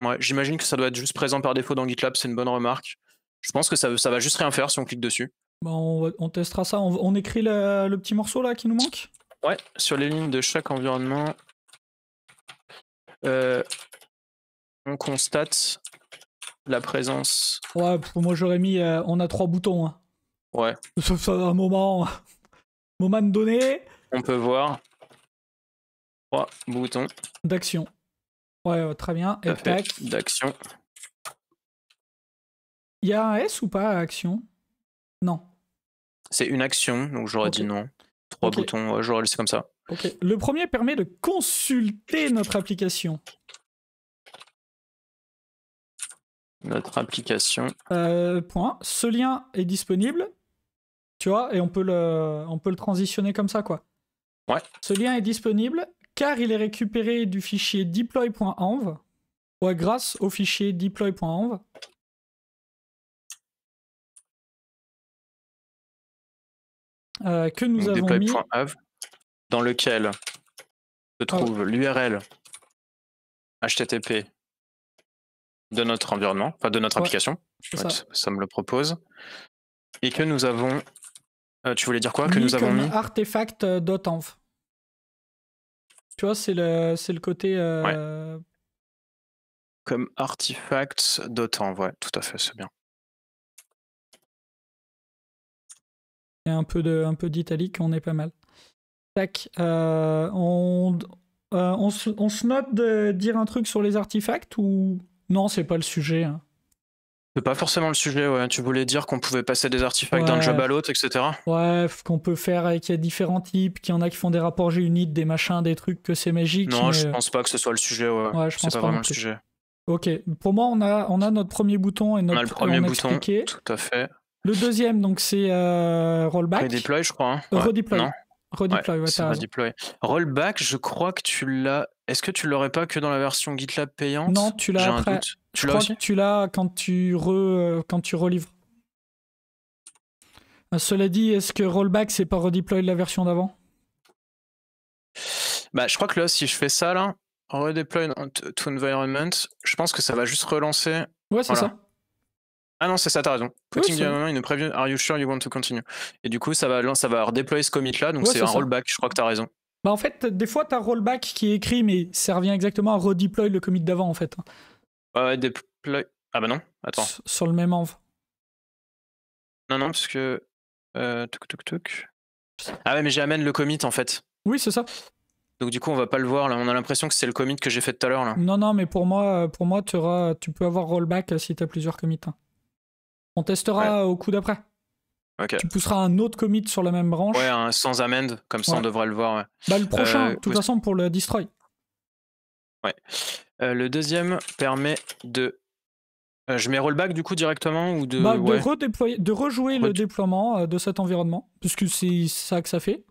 Ouais, j'imagine que ça doit être juste présent par défaut dans GitLab, c'est une bonne remarque. Je pense que ça va juste rien faire si on clique dessus. Bon, on testera ça. On écrit le petit morceau là qui nous manque? Ouais, sur les lignes de chaque environnement, on constate la présence. Ouais, moi j'aurais mis on a 3 boutons. Hein. Ouais. Ça, un moment donné. On peut voir 3 boutons d'action. Ouais, très bien. Et tac. D'action. Il y a un S ou pas à action? Non. C'est une action, donc j'aurais dit non. 3 boutons, j'aurais laissé comme ça. Ok. Le premier permet de consulter notre application. Notre application. Point. Ce lien est disponible. Tu vois, et on peut le transitionner comme ça, quoi. Ouais. Ce lien est disponible car il est récupéré du fichier deploy.env. Ouais, grâce au fichier deploy.env. Que nous avons mis. Dans lequel se trouve l'URL HTTP de notre environnement, enfin de notre application. Ça me le propose. Et que nous avons... tu voulais dire quoi? Que nous avons mis artefact.env. Tu vois, c'est le côté... Ouais. Comme artifact.env, ouais, tout à fait, c'est bien. Et un peu d'italique, on est pas mal. Tac. On se note de dire un truc sur les artefacts ou... Non, c'est pas le sujet. Hein. C'est pas forcément le sujet, ouais. Tu voulais dire qu'on pouvait passer des artefacts d'un job à l'autre, etc. Ouais, qu'on peut faire, qu'il y a différents types, qu'il y en a qui font des rapports GUnit, des machins, des trucs, que c'est magique. Non, je pense pas que ce soit le sujet, ouais. Je pense pas vraiment le sujet. Ok, pour moi, on a notre premier bouton et notre... On a le premier bouton, expliqué. tout à fait. Le deuxième, donc, c'est rollback. Redeploy, je crois. Hein. Redeploy. Non. Redeploy, ouais, t'as redeploy. Rollback, je crois que tu l'as... Est-ce que tu l'aurais pas que dans la version GitLab payante? Non, tu l'as après. Un doute. Je crois que tu l'as quand tu relivres. Cela dit, est-ce que rollback c'est pas redeploy de la version d'avant? Bah, je crois que là, si je fais ça, là, redeploy to environment, je pense que ça va juste relancer. Ouais, c'est Voilà. ça. Ah non, c'est ça, t'as raison. Putting Ouais, the environment in a preview, are you sure you want to continue? Et du coup, ça va redeployer ce commit là, donc Ouais, c'est c'est un ça. rollback, je crois que t'as raison. Bah en fait, des fois t'as rollback qui est écrit, mais ça revient exactement à redeploy le commit d'avant en fait. Ouais, deploy. Ah bah non, attends. Sur le même env. Non, non, parce que. Tuk. Ah ouais, mais j'amène le commit en fait. Oui, c'est ça. Donc du coup, on va pas le voir là. On a l'impression que c'est le commit que j'ai fait tout à l'heure là. Non, mais pour moi tu peux avoir rollback si t'as plusieurs commits. On testera au coup d'après. Ok. Tu pousseras un autre commit sur la même branche. Ouais, sans amend, comme ça on devrait le voir. Ouais. Bah le prochain, de toute façon, pour le destroy. Ouais. Le deuxième permet de. Je mets rollback du coup directement ou de. Bah, ouais. de rejouer le déploiement de cet environnement, puisque c'est ça que ça fait.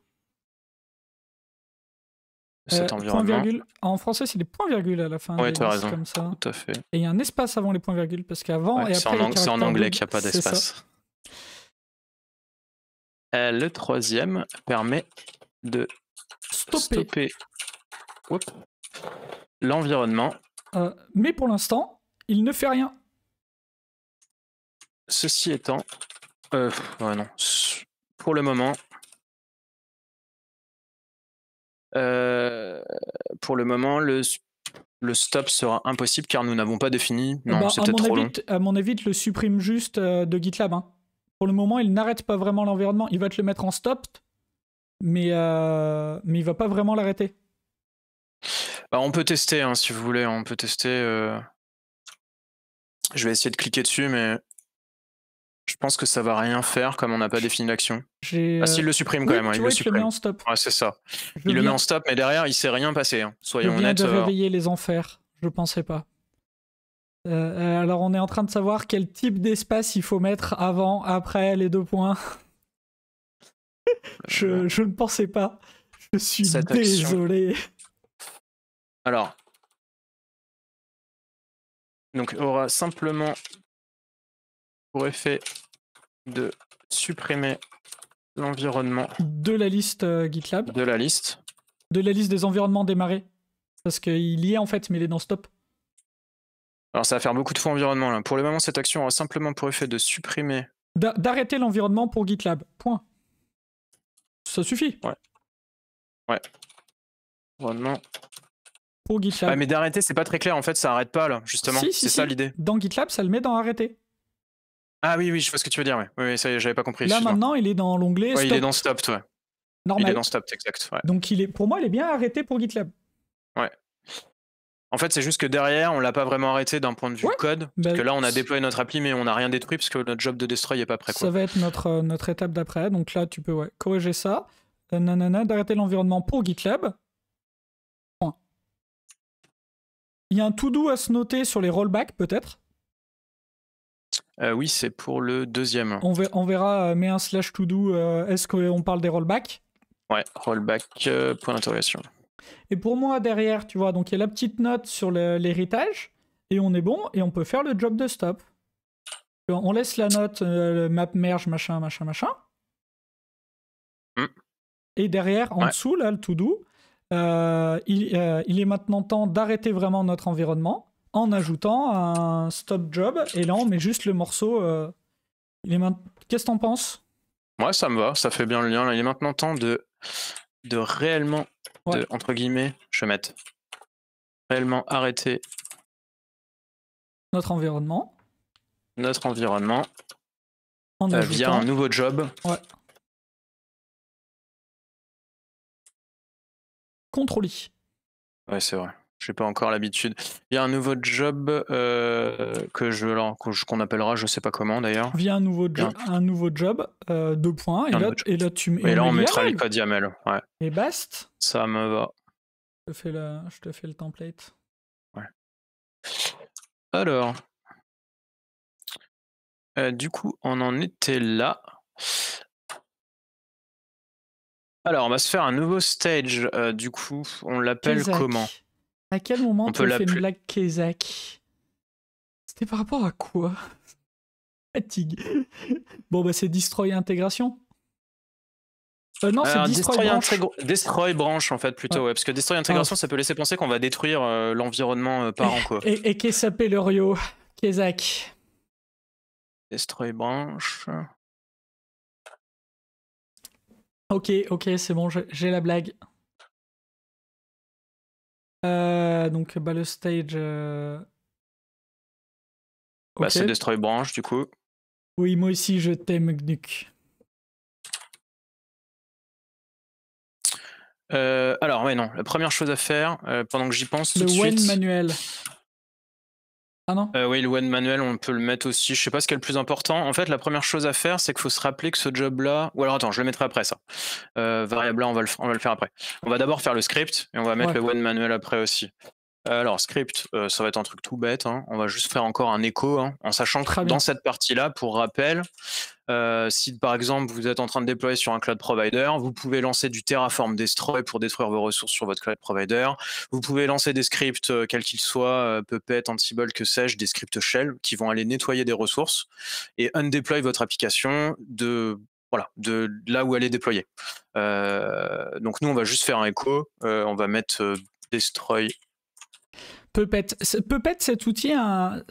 Cet environnement. Point virgule. En français, c'est des points virgules à la fin. Ouais, t'as raison. Comme ça. Tout à fait. Et il y a un espace avant les points virgules, parce qu'avant et après. C'est en anglais qu'il n'y a pas d'espace. Le troisième permet de stopper l'environnement. Mais pour l'instant, il ne fait rien. Ceci étant, ouais, non. Pour le moment, le stop sera impossible car nous n'avons pas défini. Non, c'est peut-être trop long. À mon avis, tu le supprimes juste de GitLab. Hein. Pour le moment, il n'arrête pas vraiment l'environnement. Il va te le mettre en stop, mais il va pas vraiment l'arrêter. Bah, on peut tester, hein, si vous voulez. On peut tester. Je vais essayer de cliquer dessus, mais je pense que ça va rien faire comme on n'a pas défini l'action. Ah, s'il le supprime quand même, il le supprime. Le met en stop. Ouais, c'est ça. Il le met en stop, mais derrière, il s'est rien passé. Hein. Soyons honnêtes. Je viens de réveiller les enfers. Je pensais pas. Alors, on est en train de savoir quel type d'espace il faut mettre avant, après les 2 points. je ne pensais pas. Je suis désolé. Action. Alors. Donc, aura simplement pour effet de supprimer l'environnement de la liste GitLab. De la liste des environnements démarrés. Parce qu'il y est en fait, mais il est dans stop. Alors ça va faire beaucoup de fois environnement là. Pour le moment, cette action aura simplement pour effet de supprimer. D'arrêter l'environnement pour GitLab. Point. Ça suffit. Ouais. Environnement. Pour GitLab. Ouais, mais d'arrêter, c'est pas très clair. En fait, ça arrête pas là, justement. C'est ça l'idée. Dans GitLab, ça le met dans arrêter. Ah oui, je vois ce que tu veux dire. Oui, ça y est, j'avais pas compris. Là maintenant, il est dans l'onglet stop. Il est dans stop, ouais. Normal. Il est dans stop, exact. Ouais. Donc pour moi, il est bien arrêté pour GitLab. Ouais. En fait, c'est juste que derrière, on l'a pas vraiment arrêté d'un point de vue code. Parce que là, on a déployé notre appli, mais on n'a rien détruit parce que notre job de destroy est pas prêt. Ça va être notre étape d'après. Donc là, tu peux corriger ça. D'arrêter l'environnement pour GitLab. Point. Il y a un to-do à se noter sur les rollbacks, peut-être. Oui, c'est pour le deuxième. On verra, mets un / to-do. Est-ce qu'on parle des rollbacks? Ouais, rollback, point d'interrogation. Et pour moi, derrière, tu vois, donc il y a la petite note sur l'héritage, et on est bon, et on peut faire le job de stop. On laisse la note map merge, machin. Et derrière, en dessous, là, le to-do, il est maintenant temps d'arrêter vraiment notre environnement en ajoutant un stop job, et là, on met juste le morceau. Qu'est-ce que t'en penses? Ouais, ça me va, ça fait bien le lien. Là, il est maintenant temps de réellement, entre guillemets, je vais mettre réellement arrêter notre environnement en via un nouveau job. Ouais. Contrôle-I. Ouais, c'est vrai. J'ai pas encore l'habitude. Il y a un nouveau job qu'on appellera, je sais pas comment d'ailleurs. Via un nouveau job, 2 points, et là tu mets. Et là on mettra les codes YAML. Ouais. Et basta. Ça me va. Je te fais le template. Ouais. Alors. Du coup, on en était là. Alors, on va se faire un nouveau stage. Du coup, on l'appelle comment? À quel moment tu as fait une blague Kezak? C'était par rapport à quoi? Fatigue. Bon, bah, c'est destroy intégration. Non, c'est destroy branch. Destroy branch, en fait, plutôt, ouais, parce que destroy intégration, ça peut laisser penser qu'on va détruire l'environnement parent, quoi. Et qu'est-ce s'appelle le Rio Kezak. Destroy branch. Ok, c'est bon, j'ai la blague. Donc, bah, le stage. Bah, c'est destroy branch, du coup. Oui, moi aussi, je t'aime, Gnuk. Alors, ouais, non, la première chose à faire, pendant que j'y pense tout de suite. Le Wen manuel. Ah non oui, le Wen manuel, on peut le mettre aussi. Je sais pas ce qui est le plus important. En fait, la première chose à faire, c'est qu'il faut se rappeler que ce job-là. Ou alors, attends, je le mettrai après ça. Variable là, on va le faire après. On va d'abord faire le script et on va mettre le Wen manuel après aussi. Alors, script, ça va être un truc tout bête. Hein. On va juste faire encore un écho, hein, en sachant que dans cette partie-là, pour rappel, si par exemple vous êtes en train de déployer sur un cloud provider, vous pouvez lancer du Terraform Destroy pour détruire vos ressources sur votre cloud provider. Vous pouvez lancer des scripts, quels qu'ils soient, Puppet, Ansible, que sais-je, des scripts shell qui vont aller nettoyer des ressources et undeploy votre application de là où elle est déployée. Donc nous, on va juste faire un écho. On va mettre Destroy. Puppet, cet outil a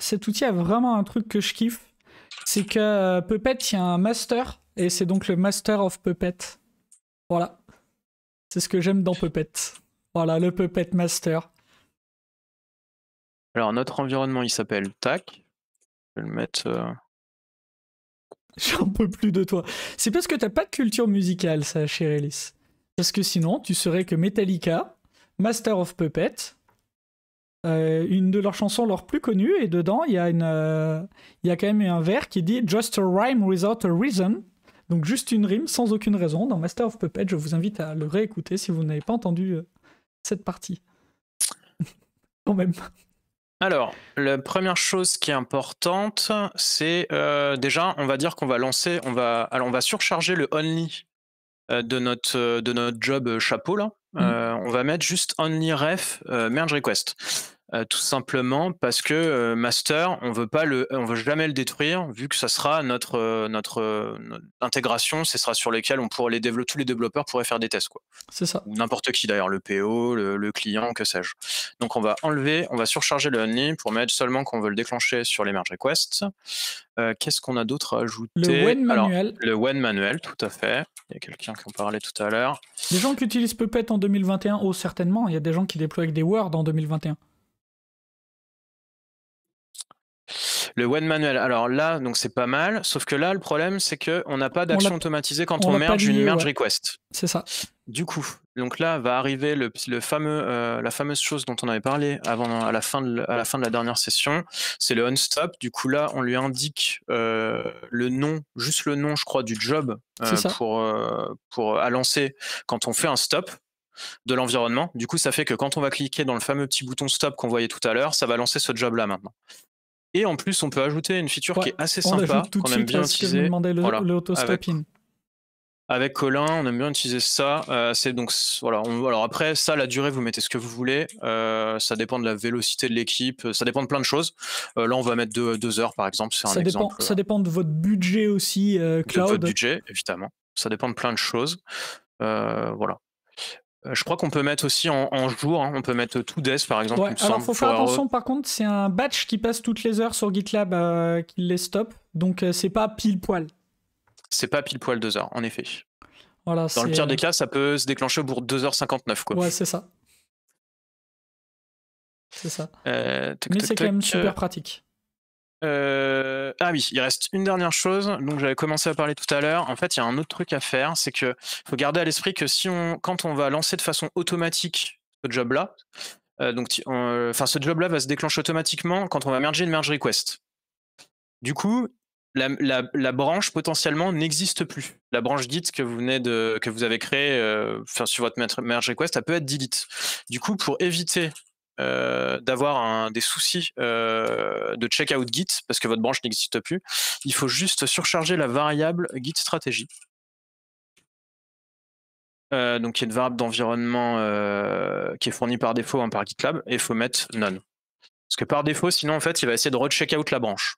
vraiment un truc que je kiffe. C'est que Puppet, il y a un master, et c'est donc le master of Puppet. Voilà. C'est ce que j'aime dans Puppet. Voilà, le Puppet master. Alors, notre environnement, il s'appelle TAC. Je vais le mettre... J'en peux plus de toi. C'est parce que t'as pas de culture musicale, ça, Chérélis. Parce que sinon, tu serais que Metallica, Master of Puppet, une de leurs chansons leurs plus connues, et dedans, il y a quand même un vers qui dit « Just a rhyme without a reason ». Donc juste une rime sans aucune raison. Dans Master of Puppet, je vous invite à le réécouter si vous n'avez pas entendu cette partie. Quand même. Alors, la première chose qui est importante, c'est déjà, on va dire qu'on va lancer, on va surcharger le only de notre job chapeau là. On va mettre juste only ref merge request. Tout simplement parce que master, on veut jamais le détruire vu que ça sera notre intégration, ce sera sur lesquels tous les développeurs pourraient faire des tests, quoi. C'est ça. Ou n'importe qui d'ailleurs, le PO, le client, que sais-je. Donc on va surcharger le only pour mettre seulement qu'on veut le déclencher sur les merge requests. Qu'est-ce qu'on a d'autre à ajouter? Le Wen manuel. Alors, le Wen manuel, tout à fait. Il y a quelqu'un qui en parlait tout à l'heure. Les gens qui utilisent Puppet en 2021, oh certainement, il y a des gens qui déploient avec des Word en 2021. Le Wen manuel, alors là, donc c'est pas mal, sauf que là, le problème, c'est qu'on n'a pas d'action automatisée quand on merge une merge request. C'est ça. Du coup, donc là va arriver la fameuse chose dont on avait parlé à la fin de la dernière session, c'est le unstop. Du coup là, on lui indique le nom, juste le nom, je crois, du job à lancer quand on fait un stop de l'environnement. Du coup, ça fait que quand on va cliquer dans le fameux petit bouton stop qu'on voyait tout à l'heure, ça va lancer ce job là maintenant. Et en plus, on peut ajouter une feature qui est assez sympa, qu'on aime bien utiliser. Le auto-stopping. Avec Colin, on aime bien utiliser ça. C'est donc voilà. Alors après, ça, la durée, vous mettez ce que vous voulez. Ça dépend de la vélocité de l'équipe. Ça dépend de plein de choses. Là, on va mettre 2 heures, par exemple. C'est un exemple. Ça dépend de votre budget aussi, cloud. De votre budget, évidemment. Ça dépend de plein de choses. Voilà. Je crois qu'on peut mettre aussi en jour, hein, on peut mettre toDes par exemple. Ouais, alors faut faire attention par contre, c'est un batch qui passe toutes les heures sur GitLab qui les stoppe, donc c'est pas pile poil. C'est pas pile poil 2 heures, en effet. Voilà, dans le pire des cas, ça peut se déclencher au bout de 2h59, quoi. Ouais, c'est ça. C'est ça. Mais c'est quand même super pratique. Ah oui, il reste une dernière chose, donc j'avais commencé à parler tout à l'heure. En fait, il y a un autre truc à faire, c'est que faut garder à l'esprit que quand on va lancer de façon automatique ce job-là, ce job-là va se déclencher automatiquement quand on va merger une merge request. Du coup, la branche potentiellement n'existe plus. La branche Git que vous avez créée sur votre merge request, elle peut être delete. Du coup, pour éviter d'avoir des soucis de checkout Git parce que votre branche n'existe plus, il faut juste surcharger la variable Git stratégie. Donc qui est une variable d'environnement qui est fournie par défaut par GitLab, et il faut mettre none. Parce que par défaut, sinon en fait, il va essayer de re-checkout la branche.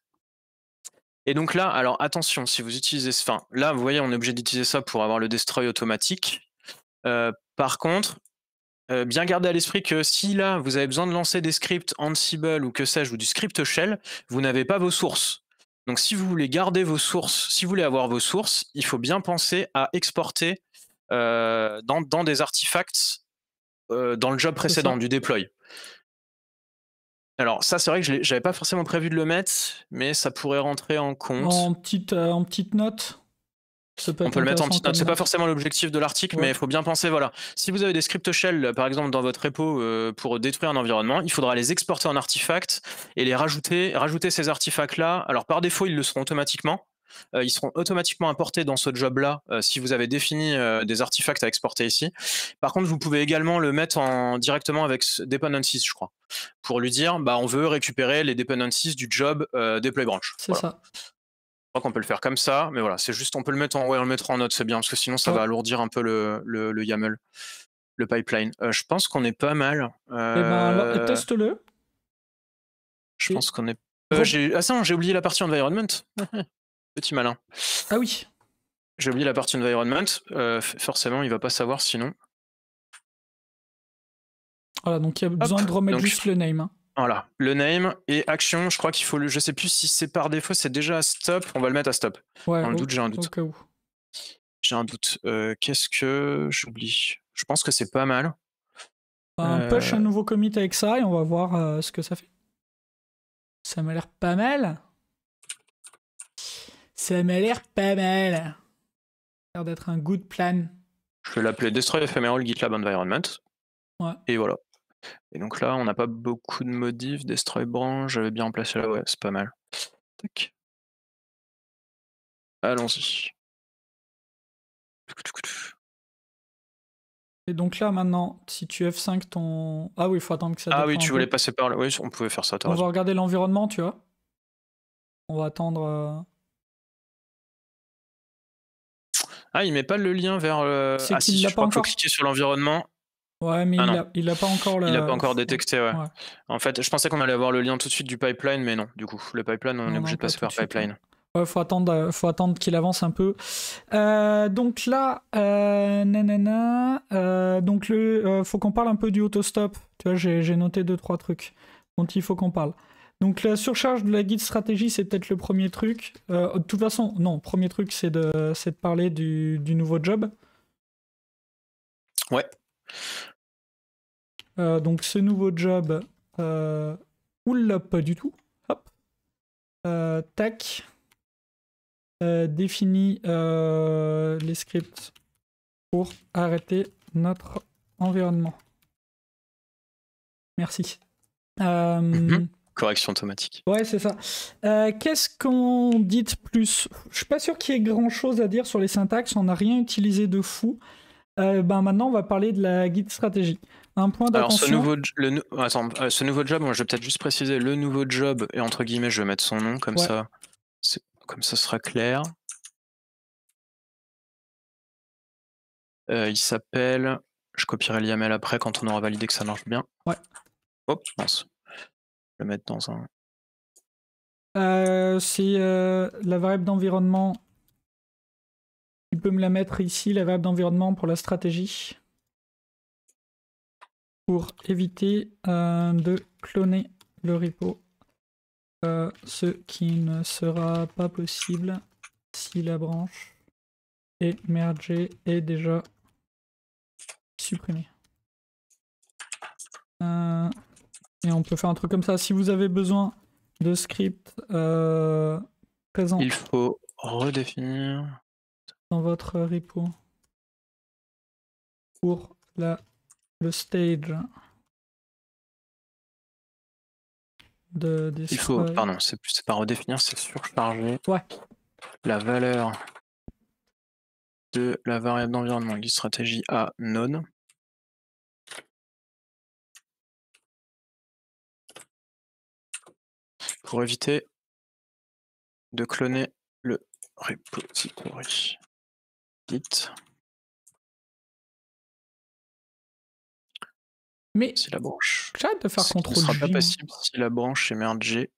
Et donc là, alors attention, si vous utilisez, enfin là, vous voyez, on est obligé d'utiliser ça pour avoir le destroy automatique. Par contre, bien garder à l'esprit que si là, vous avez besoin de lancer des scripts Ansible ou que sais-je, ou du script shell, vous n'avez pas vos sources. Donc si vous voulez garder vos sources, si vous voulez avoir vos sources, il faut bien penser à exporter dans des artefacts dans le job précédent, du deploy. Alors ça, c'est vrai que j'avais pas forcément prévu de le mettre, mais ça pourrait rentrer en compte. En petite note. On peut le mettre en petite note. C'est pas forcément l'objectif de l'article, mais il faut bien penser, voilà. Si vous avez des scripts shell, par exemple, dans votre repo pour détruire un environnement, il faudra les exporter en artefacts et les rajouter ces artefacts-là. Alors par défaut, ils le seront automatiquement. Ils seront automatiquement importés dans ce job-là si vous avez défini des artefacts à exporter ici. Par contre, vous pouvez également le mettre directement avec dependencies, je crois, pour lui dire, bah, on veut récupérer les dependencies du job deploy branch. C'est ça. Je crois qu'on peut le faire comme ça, mais voilà, c'est juste, on peut le mettre on le mettra en note, c'est bien, parce que sinon ça va alourdir un peu le YAML, le pipeline. Je pense qu'on est pas mal. Eh ben, teste-le. Je pense qu'on est. J'ai oublié la partie environment. Petit malin. Ah oui. J'ai oublié la partie environment. Forcément, il va pas savoir sinon. Voilà, donc il y a besoin de remettre juste le name. Hein. Voilà, le name et action, je crois qu'il faut je sais plus si c'est par défaut, c'est déjà à stop, on va le mettre à stop. Ouais, Dans le doute, j'ai un doute. Au cas où. J'ai un doute. Qu'est-ce que j'oublie? Je pense que c'est pas mal. Push un nouveau commit avec ça et on va voir ce que ça fait. Ça m'a l'air pas mal. Ça m'a l'air pas mal. Ça a l'air d'être un good plan. Je vais l'appeler Destroy Ephemeral GitLab Environment. Ouais. Et voilà. Et donc là, on n'a pas beaucoup de modifs. Destroy branch, j'avais bien remplacé là, ouais, c'est pas mal. Tac. Allons-y. Et donc là, maintenant, si tu F5 ton... Ah oui, il faut attendre que ça Ah oui, tu voulais passer par là. Oui, on pouvait faire ça. On va regarder l'environnement, tu vois. On va attendre... Ah, il met pas le lien vers... Ah si, je crois qu'il faut cliquer sur l'environnement. Ouais, mais il a pas encore Il a pas encore détecté, ouais. En fait, je pensais qu'on allait avoir le lien tout de suite du pipeline, mais non. Du coup, le pipeline, on est obligé de passer par pipeline. Ouais, faut attendre qu'il avance un peu. Donc là, donc faut qu'on parle un peu du autostop. Tu vois, j'ai noté 2-3 trucs dont il faut qu'on parle. Donc la surcharge de la guide stratégie, c'est peut-être le premier truc. De toute façon, non, premier truc, c'est de parler du nouveau job. Ouais. Donc ce nouveau job, oula, pas du tout. Hop. Tac. Définit les scripts pour arrêter notre environnement. Merci. Correction automatique. Ouais, c'est ça. Qu'est-ce qu'on dit de plus? Je suis pas sûr qu'il y ait grand-chose à dire sur les syntaxes, on n'a rien utilisé de fou. Maintenant, on va parler de la guide stratégie. Un point d'attention. Alors, ce nouveau job, moi, je vais peut-être juste préciser le nouveau job, et entre guillemets, je vais mettre son nom, comme ça. Comme ça sera clair. Il s'appelle... Je copierai le YAML après quand on aura validé que ça marche bien. Ouais. Hop, mince. Je vais le mettre dans un... C'est la variable d'environnement. Tu peux me la mettre ici, la variable d'environnement pour la stratégie. Pour éviter de cloner le repo. Ce qui ne sera pas possible si la branche est mergée et déjà supprimée. Et on peut faire un truc comme ça. Si vous avez besoin de script présent, il faut redéfinir dans votre repo pour le stage de destroy. Il faut, pardon, c'est pas redéfinir, c'est surcharger. Ouais. La valeur de la variable d'environnement guide stratégie à none. Pour éviter de cloner le repository git. Mais si la branche, j'arrête de faire CTRL J. Ce ne sera pas possible si la branche est mergée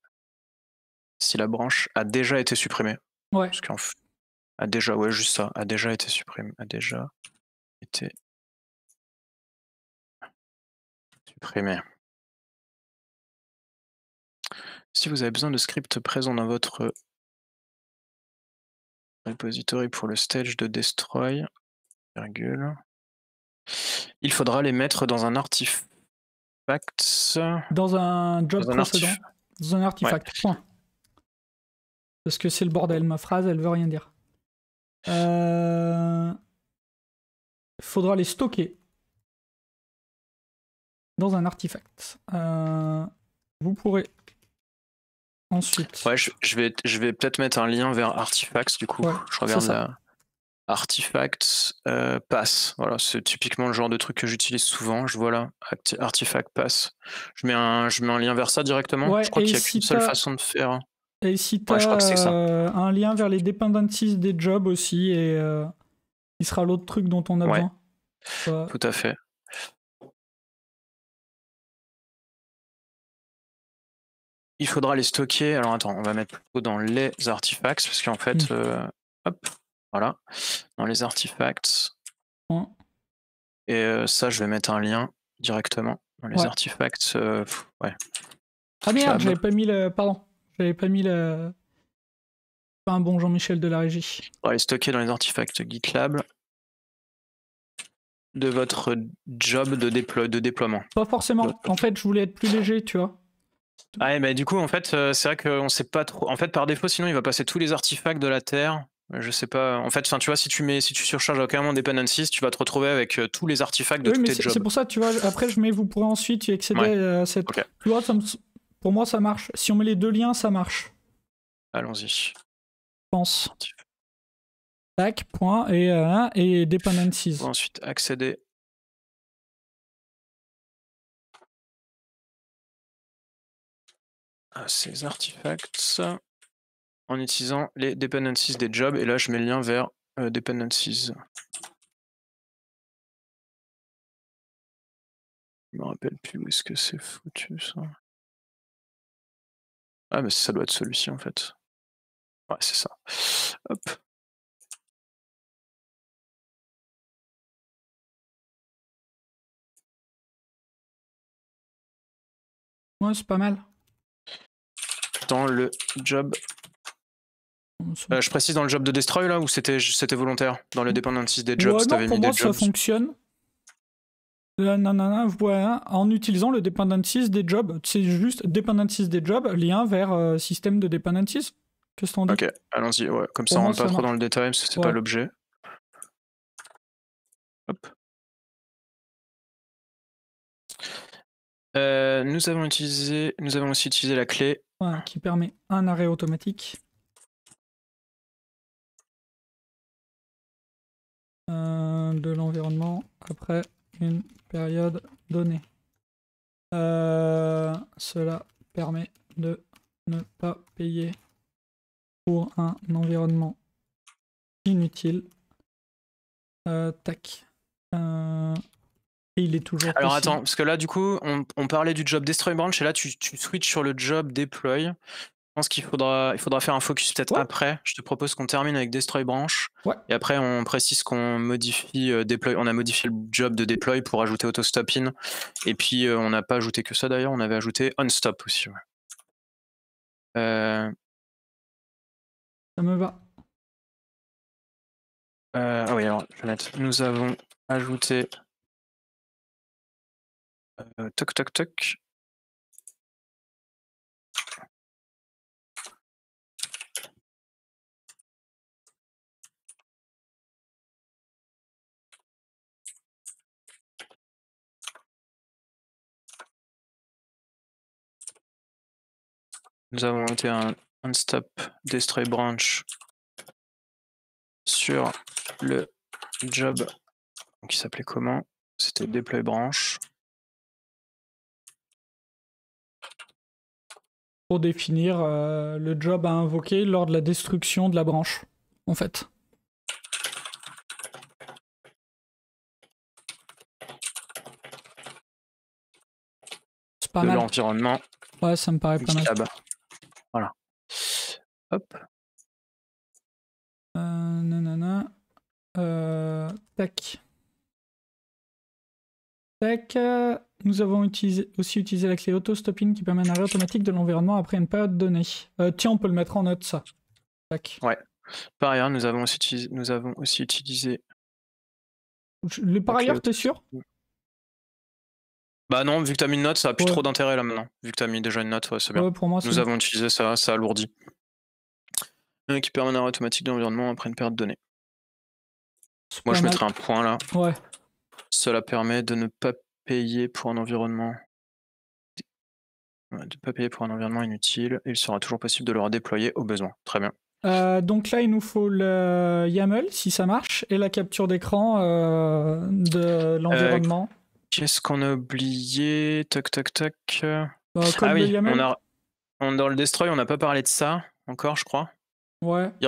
si la branche a déjà été supprimée. Ouais. Parce qu'en a déjà, ouais, juste ça, a déjà été supprimé, a déjà été supprimé. Si vous avez besoin de scripts présents dans votre repository pour le stage de destroy, virgule, il faudra les mettre dans un artifact. Dans un job Dans un précédent. Dans un artefact, point. Parce que c'est le bordel, ma phrase, elle veut rien dire. Faudra les stocker dans un artefact. Vous pourrez ensuite... Ouais, je vais peut-être mettre un lien vers Artifacts, du coup. Ouais, je regarde là. Artifacts Pass. Voilà, c'est typiquement le genre de truc que j'utilise souvent. Je vois là, Artifact Pass. Je mets un lien vers ça directement. Ouais, je crois qu'il n'y a si qu'une seule façon de faire. Et si tu je crois que c'est ça. un lien vers les dependencies des jobs aussi, et il sera l'autre truc dont on a besoin. Tout à fait. Il faudra les stocker. Alors attends, on va mettre plutôt dans les artifacts, parce qu'en fait, hop, voilà, dans les artifacts. Et ça, je vais mettre un lien directement dans les artifacts. Ouais. Ah merde, j'avais pas mis le... Pardon. J'avais pas mis le... Pas un bon Jean-Michel de la régie. On va les stocker dans les artefacts GitLab de votre job de déploiement. Pas forcément. En fait, je voulais être plus léger, tu vois. Ah, mais du coup, en fait, c'est vrai qu'on sait pas trop. En fait, par défaut, sinon, il va passer tous les artefacts de la Terre. Je sais pas. En fait, tu vois, si tu surcharges carrément dependencies, tu vas te retrouver avec tous les artefacts de tous tes jobs. C'est pour ça, tu vois. Après, je mets, vous pourrez ensuite y accéder à cette. Okay. Tu vois, pour moi, ça marche. Si on met les deux liens, ça marche. Allons-y. Je pense. Tac, point, et dependencies. Ensuite, accéder. À ces artefacts en utilisant les dependencies des jobs. Et là, je mets le lien vers dependencies. Je me rappelle plus où est-ce que c'est foutu ça. Ah, mais ça doit être celui-ci en fait. Ouais, c'est ça. Hop. Ouais, c'est pas mal. Dans le job. Je précise dans le job de destroy là ou c'était volontaire dans le dependencies des jobs. Non, pour moi ça fonctionne. Voilà, en utilisant le dependencies des jobs, c'est juste dependencies des jobs, lien vers système de dependencies. Qu'est-ce qu'on dit? Ok, allons-y, ouais. Comme ça on rentre pas trop dans le détail parce que c'est pas l'objet. Hop. Nous avons aussi utilisé la clé. Voilà, qui permet un arrêt automatique. De l'environnement après une période donnée. Cela permet de ne pas payer pour un environnement inutile. Tac. Et il est toujours Alors possible. attends, parce que là du coup on parlait du job destroy branch et là tu switches sur le job deploy. Je pense qu'il faudra faire un focus peut-être après. Je te propose qu'on termine avec destroy branch. Et après on précise qu'on modifie deploy. On a modifié le job de deploy pour ajouter autostop in. Et puis on n'a pas ajouté que ça d'ailleurs, on avait ajouté onstop aussi. Ça me va. Ah oui, alors je vais mettre. Nous avons ajouté toc toc toc. Nous avons ajouté un onstop destroy branch sur le job qui s'appelait comment? C'était deploy branch. Pour définir le job à invoquer lors de la destruction de la branche, en fait. C'est pas mal. L'environnement. Ouais, ça me paraît pas mal. Voilà. Hop. Nanana. Tac. Tac. Nous avons aussi utilisé la clé auto-stopping qui permet un arrêt automatique de l'environnement après une période donnée. Tiens, on peut le mettre en note, ça. Tac. Ouais. Par ailleurs, nous avons aussi utilisé. Le par ailleurs, t'es sûr? Bah non, vu que t'as mis une note, ça a plus Ouais. trop d'intérêt là maintenant. Vu que t'as mis déjà une note, ouais, c'est bien. Ouais, pour moi, c'est Nous bon. avons utilisé ça, ça alourdit. Qui permet un arrêt automatique de l'environnement après une période donnée. Moi, je mettrais un point là. Ouais. Cela permet de ne pas payer pour un environnement. De ne pas payer pour un environnement inutile. Et il sera toujours possible de le redéployer au besoin. Très bien. Donc là, il nous faut le YAML, si ça marche, et la capture d'écran de l'environnement. Qu'est-ce qu'on a oublié? Tac, tac, tac. Comme le YAML. Dans le destroy, on n'a pas parlé de ça encore, je crois. Ouais. Il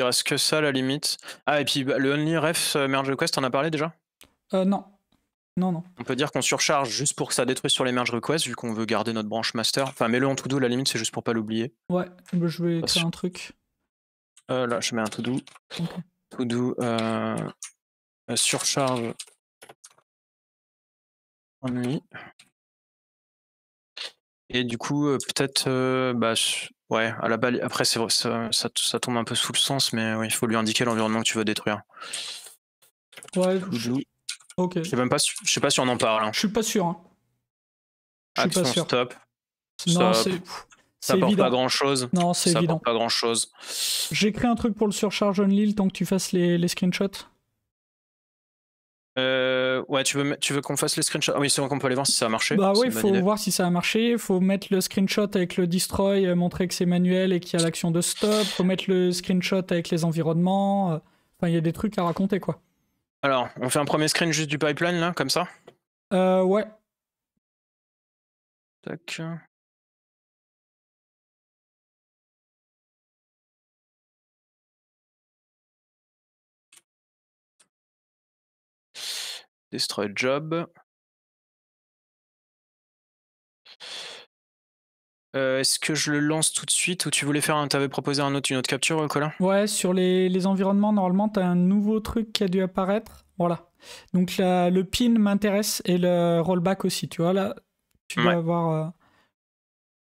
reste que ça, à la limite. Ah, et puis le only ref merge request, t'en as parlé déjà? Non. Non. On peut dire qu'on surcharge juste pour que ça détruise sur les merge requests, vu qu'on veut garder notre branche master. Enfin, mets-le en to-do, à la limite, c'est juste pour pas l'oublier. Ouais, je vais créer un truc. Là, je mets un to-do. Okay. To-do, surcharge only. Et du coup, peut-être, ouais, à la balle. Après, c'est vrai, ça tombe un peu sous le sens, mais ouais, il faut lui indiquer l'environnement que tu veux détruire. Ouais, ok. Je sais pas si on en parle. Hein. Je suis pas sûr. Hein. Je suis pas sûr. Stop. Non, ça apporte pas grand chose. Non, c'est évident. Ça apporte pas grand chose. J'ai créé un truc pour le surcharge only le temps que tu fasses les screenshots. Ouais, tu veux qu'on fasse les screenshots? Ah oui, c'est vrai qu'on peut aller voir si ça a marché. Bah oui, il faut voir si ça a marché. Il faut mettre le screenshot avec le destroy, montrer que c'est manuel et qu'il y a l'action de stop. Faut mettre le screenshot avec les environnements. Enfin, il y a des trucs à raconter, quoi. Alors, on fait un premier screen juste du pipeline, là, comme ça? Ouais. Tac. Destroy job. Est-ce que je le lance tout de suite ou tu voulais faire t'avais proposé une autre capture, Colin? Ouais, sur les environnements, normalement, t'as un nouveau truc qui a dû apparaître. Voilà. Donc là, le pin m'intéresse et le rollback aussi. Tu vois, là, tu dois avoir...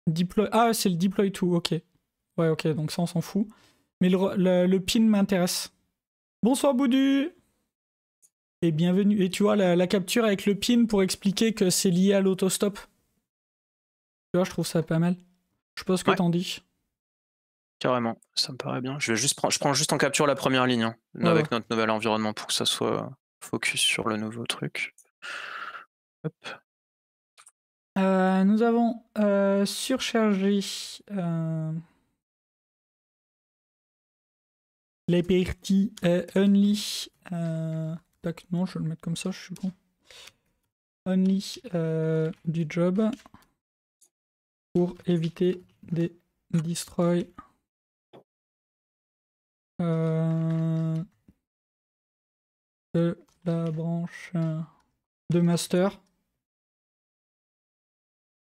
deploy... Ah, c'est le deploy to, ok. Ouais, ok, donc ça, on s'en fout. Mais le pin m'intéresse. Bonsoir, Boudu! Et bienvenue. Et tu vois, la capture avec le pin pour expliquer que c'est lié à l'autostop. Tu vois, je trouve ça pas mal. Je sais pas ce que t'en dis. Carrément, ça me paraît bien. Je prends juste en capture la première ligne, hein, avec notre nouvel environnement pour que ça soit focus sur le nouveau truc. Hop. Nous avons surchargé les parties only. Tac, non, je vais le mettre comme ça, je suis bon. Only du job pour éviter des destroy de la branche de master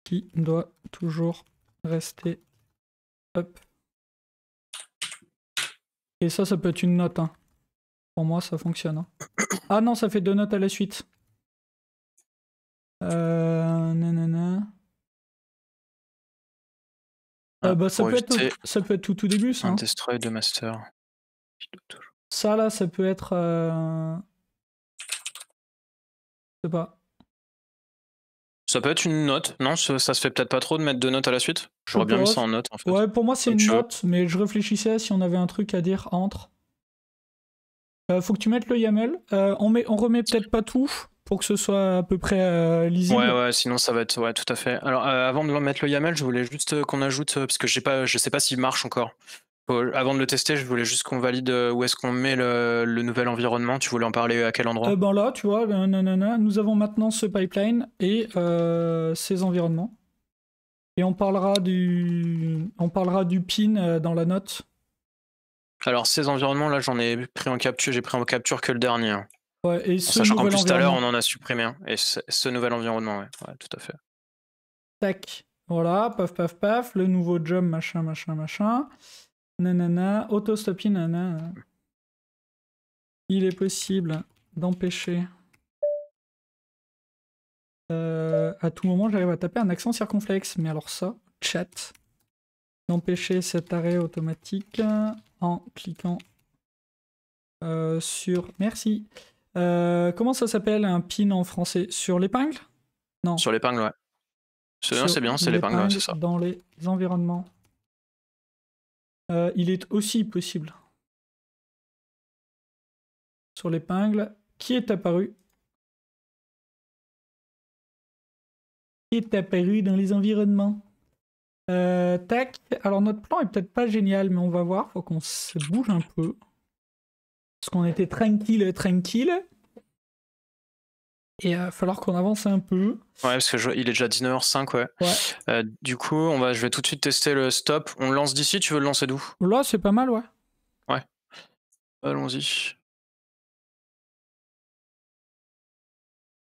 qui doit toujours rester up. Et ça peut être une note. Hein. Pour moi, ça fonctionne. Hein. Ah non, ça fait 2 notes à la suite. Nanana. Bah, ça peut être tout début, ça. Un hein. destroy de master. Ça, là, ça peut être... Je sais pas. Ça peut être une note. Non, ça se fait peut-être pas trop de mettre 2 notes à la suite. J'aurais bien mis ça en note, en fait. Ouais, pour moi, c'est une note, mais je réfléchissais à si on avait un truc à dire entre. Faut que tu mettes le YAML. On remet peut-être pas tout pour que ce soit à peu près lisible. Ouais, sinon ça va être... Ouais, tout à fait. Alors, avant de mettre le YAML, je voulais juste qu'on ajoute... parce que je sais pas s'il marche encore. Avant de le tester, je voulais juste qu'on valide où est-ce qu'on met le nouvel environnement. Tu voulais en parler à quel endroit? Ben là, tu vois, nous avons maintenant ce pipeline et ces environnements. Et on parlera du pin dans la note. Alors ces environnements là, j'en ai pris en capture, j'ai pris en capture que le dernier. Hein. Ouais, et ce sachant qu'en plus tout à l'heure on en a supprimé un. Et ce nouvel environnement, ouais, tout à fait. Tac, voilà, paf, le nouveau job, machin. Nanana, auto-stopping, nanana. Il est possible d'empêcher... à tout moment, j'arrive à taper un accent circonflexe. Mais alors ça, chat. D'empêcher cet arrêt automatique en cliquant sur... Merci. Comment ça s'appelle un pin en français? Sur l'épingle? Non. Sur l'épingle, ouais. C'est bien, c'est l'épingle, ouais, c'est ça. Dans les environnements. Il est aussi possible. Sur l'épingle, qui est apparu? Qui est apparu dans les environnements? Tac. Alors notre plan est peut-être pas génial, mais on va voir. Faut qu'on se bouge un peu. Parce qu'on était tranquille. Et il va falloir qu'on avance un peu. Ouais, parce qu'il est déjà 19h05, ouais. Du coup, je vais tout de suite tester le stop. On le lance d'ici, tu veux le lancer d'où? Là, c'est pas mal, ouais. Ouais. Allons-y.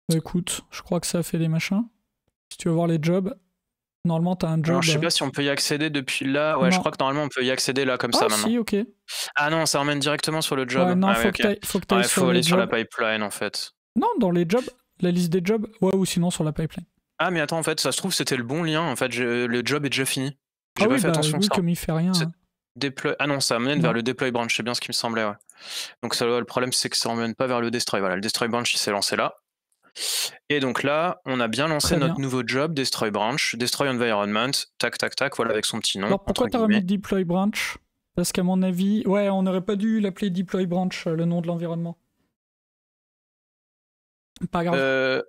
Bah, écoute, je crois que ça a fait des machins. Si tu veux voir les jobs, normalement t'as un job. Alors, je sais pas si on peut y accéder depuis là. Ouais, non. Je crois que normalement on peut y accéder là comme ça maintenant. Si, ok. Ah non, ça emmène directement sur le job. Ouais, non, faut que t'ailles faut aller sur la pipeline en fait. Non, dans les jobs, la liste des jobs, ouais, ou sinon sur la pipeline. Ah mais attends, en fait, ça se trouve c'était le bon lien. En fait, le job est déjà fini. J'ai pas fait attention. Oui, comme il fait rien. Ah non, ça amène vers le deploy branch. C'est bien ce qui me semblait. Ouais. Donc ça, le problème c'est que ça emmène pas vers le destroy. Voilà, le destroy branch il s'est lancé là. Et donc là, on a bien lancé notre nouveau job, Destroy Branch, Destroy Environment, tac tac tac, voilà avec son petit nom. Alors pourquoi t'as remis Deploy Branch? Parce qu'à mon avis, ouais, on n'aurait pas dû l'appeler Deploy Branch, le nom de l'environnement. Pas grave.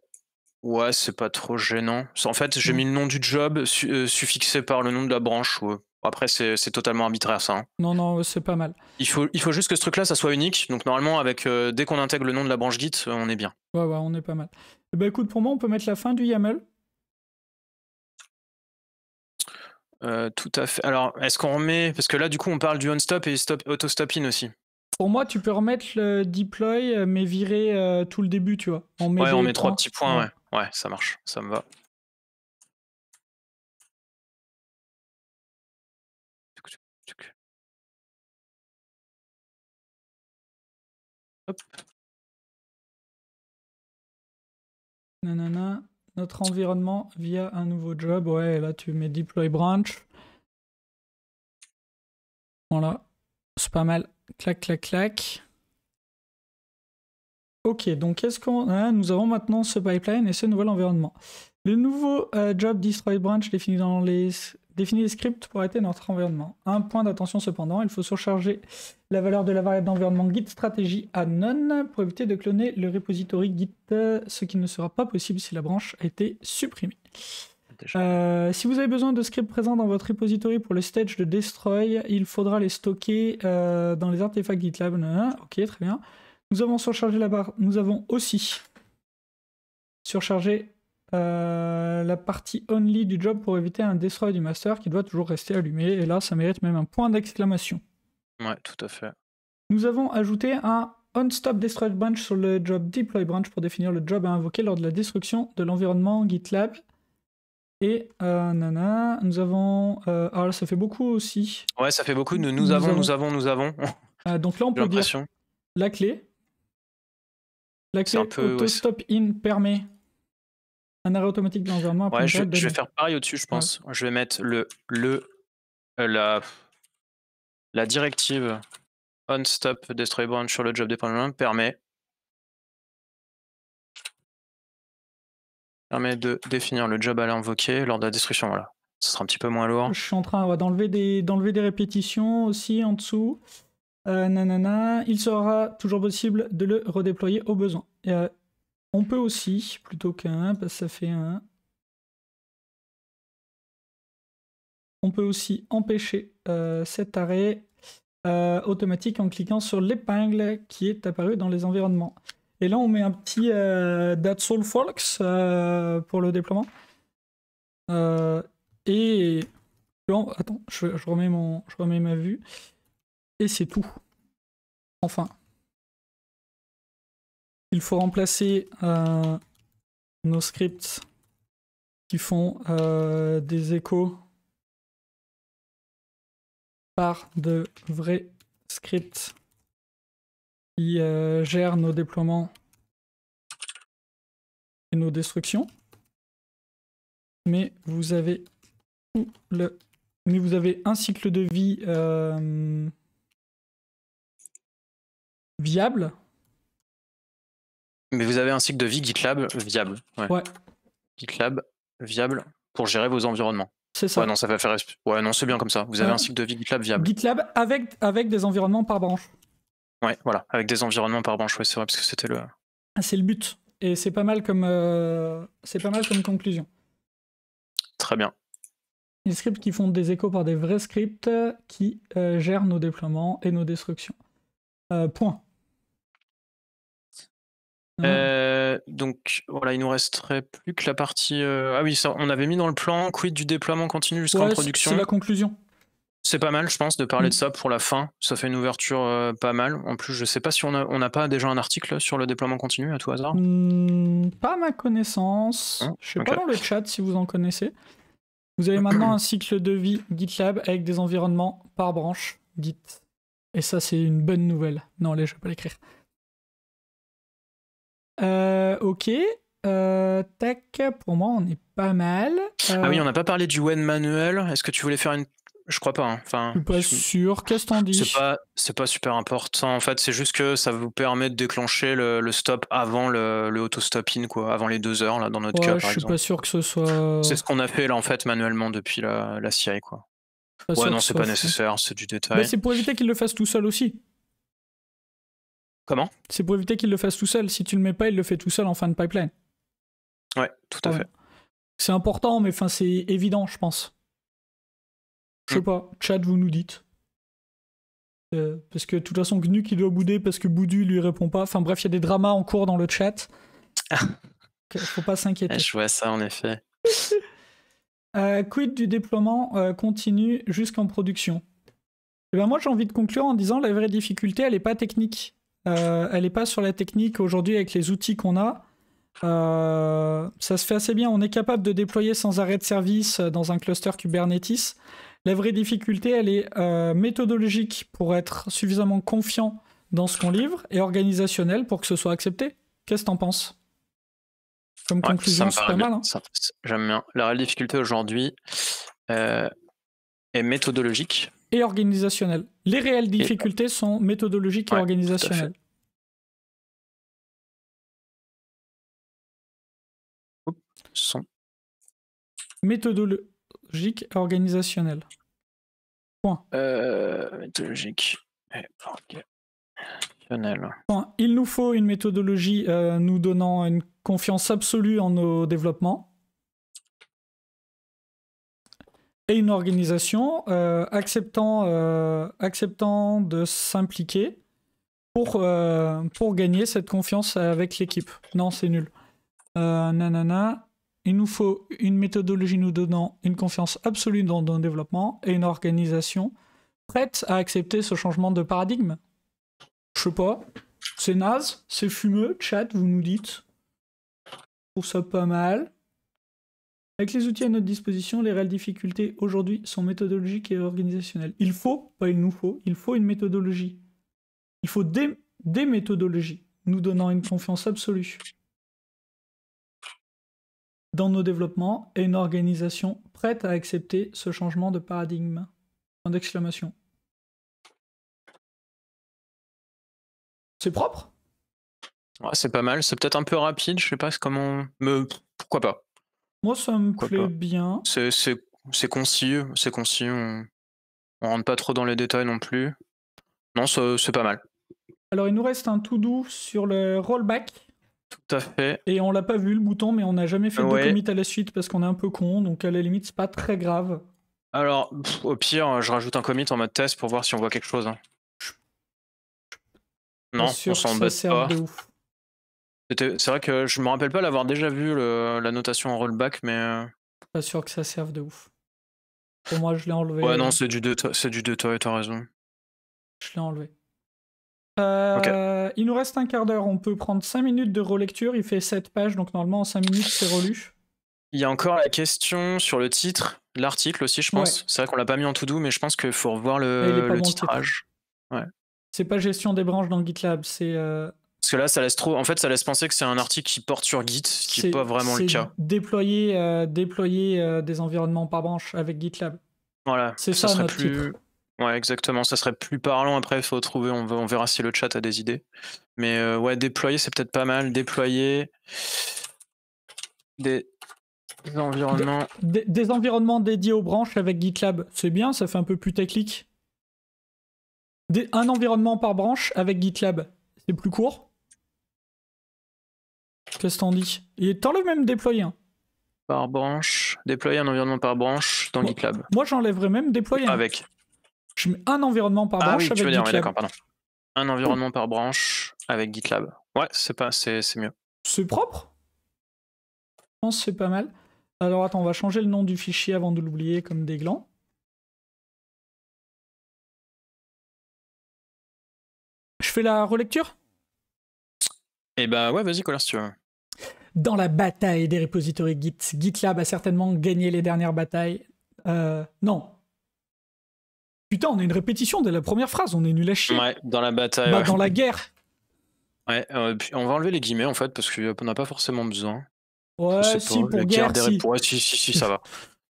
Ouais, c'est pas trop gênant. En fait, j'ai mis le nom du job suffixé par le nom de la branche. Ouais. Après, c'est totalement arbitraire ça. Hein. Non, c'est pas mal. Il faut juste que ce truc-là, ça soit unique. Donc normalement, avec dès qu'on intègre le nom de la branche Git, on est bien. Ouais, on est pas mal. Et bah écoute, pour moi, on peut mettre la fin du YAML. Tout à fait. Alors, est-ce qu'on remet... Parce que là, du coup, on parle du on-stop et auto-stop-in aussi. Pour moi, tu peux remettre le deploy, mais virer tout le début, tu vois. On met 3 petits points, ouais. Ouais, ça marche, ça me va. Hop. Nanana. Notre environnement via un nouveau job. Ouais, là, tu mets deploy branch. Voilà. C'est pas mal. Clac, clac, clac. Ok, donc qu'est-ce qu'on a? Nous avons maintenant ce pipeline et ce nouvel environnement. Le nouveau job destroy branch définit les scripts pour arrêter notre environnement. Un point d'attention cependant, il faut surcharger la valeur de la variable d'environnement git stratégie à none pour éviter de cloner le repository git, ce qui ne sera pas possible si la branche a été supprimée. Si vous avez besoin de scripts présents dans votre repository pour le stage de destroy, il faudra les stocker dans les artefacts GitLab. Ok, très bien. Nous avons surchargé la barre. Nous avons aussi surchargé la partie only du job pour éviter un destroy du master qui doit toujours rester allumé. Et là, ça mérite même un point d'exclamation. Ouais, tout à fait. Nous avons ajouté un onStop destroy branch sur le job deploy branch pour définir le job à invoquer lors de la destruction de l'environnement GitLab. Et nous avons... alors là, ça fait beaucoup aussi. Ouais, ça fait beaucoup. Nous avons. Donc là, on peut dire la clé. La clé auto-stop in permet un arrêt automatique de l'environnement. Ouais, je vais faire pareil au-dessus, je pense. Ouais. Je vais mettre la directive onStop destroy branch sur le job deployment permet de définir le job à l'invoquer lors de la destruction. Voilà. Ce sera un petit peu moins lourd. Je suis en train d'enlever des répétitions aussi en dessous. Il sera toujours possible de le redéployer au besoin. On peut aussi, plutôt qu'un, parce que ça fait un. On peut aussi empêcher cet arrêt automatique en cliquant sur l'épingle qui est apparue dans les environnements. Et là, on met un petit That's all folks pour le déploiement. Et bon, attends, je remets ma vue. Et c'est tout. Enfin. Il faut remplacer nos scripts qui font des échos par de vrais scripts qui gèrent nos déploiements et nos destructions. Mais vous avez un cycle de vie viable. Mais vous avez un cycle de vie GitLab viable. Ouais. GitLab viable pour gérer vos environnements. C'est ça. Ouais, non, ça va faire. Ouais, non, c'est bien comme ça. Vous avez un cycle de vie GitLab viable. GitLab avec des environnements par branche. Ouais, voilà, avec des environnements par branche. Ouais, c'est vrai parce que c'était le. C'est le but. Et c'est pas mal comme conclusion. Très bien. Les scripts qui font des échos par des vrais scripts qui gèrent nos déploiements et nos destructions. Point. Donc voilà, il nous resterait plus que la partie. Ah oui, ça, on avait mis dans le plan quid du déploiement continu jusqu'en production. C'est la conclusion. C'est pas mal, je pense, de parler de ça pour la fin. Ça fait une ouverture pas mal. En plus, je sais pas si on n'a pas déjà un article sur le déploiement continu à tout hasard. Pas à ma connaissance. Je sais pas dans le chat si vous en connaissez. Vous avez maintenant un cycle de vie GitLab avec des environnements par branche Git. Et ça, c'est une bonne nouvelle. Non, allez, je vais pas l'écrire. Ok. Tac, pour moi, on est pas mal. Ah oui, on n'a pas parlé du when manuel. Est-ce que tu voulais faire une... Je crois pas. Hein. Enfin, je suis pas sûr. Qu'est-ce que t'en dis? C'est pas super important. En fait, c'est juste que ça vous permet de déclencher le stop avant le auto-stop in, quoi, avant les 2 heures, là, dans notre cas, par exemple. Je suis pas sûr que ce soit... C'est ce qu'on a fait, là, en fait, manuellement depuis la CI, quoi. Ouais, non, c'est pas nécessaire, c'est du détail. Mais c'est pour éviter qu'il le fasse tout seul aussi. Comment? C'est pour éviter qu'il le fasse tout seul. Si tu le mets pas, il le fait tout seul en fin de pipeline. Ouais, tout à fait. C'est important, mais enfin, c'est évident, je pense. Je sais pas, chat, vous nous dites. Parce que de toute façon, GNU qui doit bouder parce que Boudu lui répond pas. Enfin bref, il y a des dramas en cours dans le chat. Faut pas s'inquiéter. Je vois ça en effet. Quid du déploiement continu jusqu'en production? Et ben moi j'ai envie de conclure en disant la vraie difficulté elle est pas technique. Elle est pas sur la technique aujourd'hui avec les outils qu'on a. Ça se fait assez bien. On est capable de déployer sans arrêt de service dans un cluster Kubernetes. La vraie difficulté, elle est méthodologique pour être suffisamment confiant dans ce qu'on livre et organisationnelle pour que ce soit accepté. Qu'est-ce que t'en penses? Comme conclusion, c'est pas mal. Hein. J'aime bien. La réelle difficulté aujourd'hui est méthodologique. Et organisationnelle. Les réelles difficultés sont méthodologiques et organisationnelles. Méthodologique et organisationnel. Point. Méthodologique et organisationnel. Point. Il nous faut une méthodologie nous donnant une confiance absolue en nos développements. Et une organisation acceptant de s'impliquer pour gagner cette confiance avec l'équipe. Non, c'est nul. Nanana. Il nous faut une méthodologie nous donnant une confiance absolue dans nos développements et une organisation prête à accepter ce changement de paradigme. Je sais pas. C'est naze, c'est fumeux, chat, vous nous dites. Je trouve ça pas mal. Avec les outils à notre disposition, les réelles difficultés aujourd'hui sont méthodologiques et organisationnelles. Il faut, pas il nous faut, il faut une méthodologie. Il faut des méthodologies nous donnant une confiance absolue dans nos développements et une organisation prête à accepter ce changement de paradigme. Point d'exclamation. C'est propre? Ouais, c'est pas mal, c'est peut-être un peu rapide, je sais pas comment... Mais pourquoi pas? Moi ça me plaît bien. C'est concis, on rentre pas trop dans les détails non plus. Non, c'est pas mal. Alors il nous reste un to-do sur le rollback. Tout à fait. Et on l'a pas vu le bouton, mais on n'a jamais fait de commit à la suite parce qu'on est un peu con, donc à la limite c'est pas très grave. Alors, au pire, je rajoute un commit en mode test pour voir si on voit quelque chose. Non, on s'en embête pas. C'est vrai que je me rappelle pas l'avoir déjà vu la notation en rollback, mais... Pas sûr que ça serve de ouf. Pour moi, je l'ai enlevé. Ouais, non, c'est du détail, t'as raison. Je l'ai enlevé. Okay. Il nous reste un quart d'heure, on peut prendre 5 minutes de relecture, il fait 7 pages, donc normalement en 5 minutes c'est relu. Il y a encore la question sur le titre. l'article aussi, je pense. C'est vrai qu'on l'a pas mis en to-do, mais je pense qu'il faut revoir le titrage. Ouais. C'est pas gestion des branches dans GitLab, c'est... Parce que là, ça laisse trop. En fait, ça laisse penser que c'est un article qui porte sur Git, ce qui n'est pas vraiment le cas. Déployer des environnements par branche avec GitLab. Voilà. C'est ça notre titre. Ouais, exactement. Ça serait plus parlant. Après, il faut trouver. On verra si le chat a des idées. Mais ouais, déployer, c'est peut-être pas mal. Déployer des environnements. Des environnements dédiés aux branches avec GitLab, c'est bien. Ça fait un peu plus technique. Un environnement par branche avec GitLab, c'est plus court. Qu'est-ce que t'en dis? Et t'enlèves même déployer. Hein. Par branche. Déployer un environnement par branche dans GitLab. Moi, j'enlèverais même déployer. Avec. Je mets un environnement par branche avec GitLab. Ouais, d'accord, pardon. Un environnement par branche avec GitLab. Ouais, c'est mieux. C'est propre. Je pense que c'est pas mal. Alors attends, on va changer le nom du fichier avant de l'oublier comme des glands. Je fais la relecture? Eh bah ouais, vas-y Colin si tu veux. Dans la bataille des repositories Git, GitLab a certainement gagné les dernières batailles. Non. Putain, on a une répétition de la première phrase, on est nul à chier. Ouais, dans la bataille. Bah, dans la guerre. Ouais, puis on va enlever les guillemets en fait, parce qu'on n'a pas forcément besoin. Ouais, si, pour guerre, si. Ouais, si, ça va.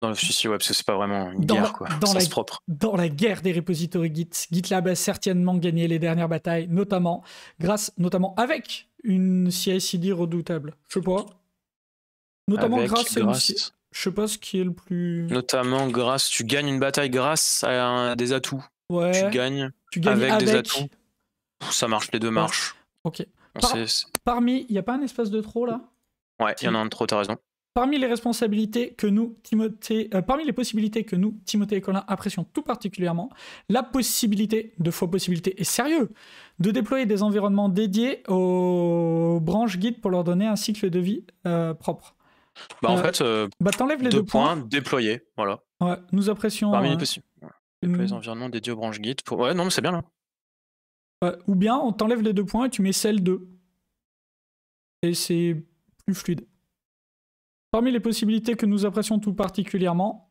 Ouais, parce que c'est pas vraiment une guerre, quoi. C'est propre. Dans la guerre des repositories Git, GitLab a certainement gagné les dernières batailles, notamment avec une CI/CD redoutable. Je sais pas. Notamment grâce à une... Je sais pas ce qui est le plus... Notamment grâce... Tu gagnes une bataille grâce à des atouts. Ouais. Tu gagnes avec des atouts. Ça marche, les deux marchent. Ok. Parmi... Y a pas un espace de trop, là? Ouais, il y en a un de trop, t'as raison. Parmi les responsabilités que nous, parmi les possibilités que nous, Timothée et Colin, apprécions tout particulièrement, la possibilité, deux fois possibilité, et sérieux, de déployer des environnements dédiés aux branches Git pour leur donner un cycle de vie propre. Bah en fait, t'enlèves les deux points. Déployer, voilà. Ouais, nous apprécions... Parmi les possibles. Déployer des environnements dédiés aux branches Git. Ouais, non, mais c'est bien là. Ou bien, on t'enlève les deux points et tu mets celle 2. Et c'est plus fluide. Parmi les possibilités que nous apprécions tout particulièrement,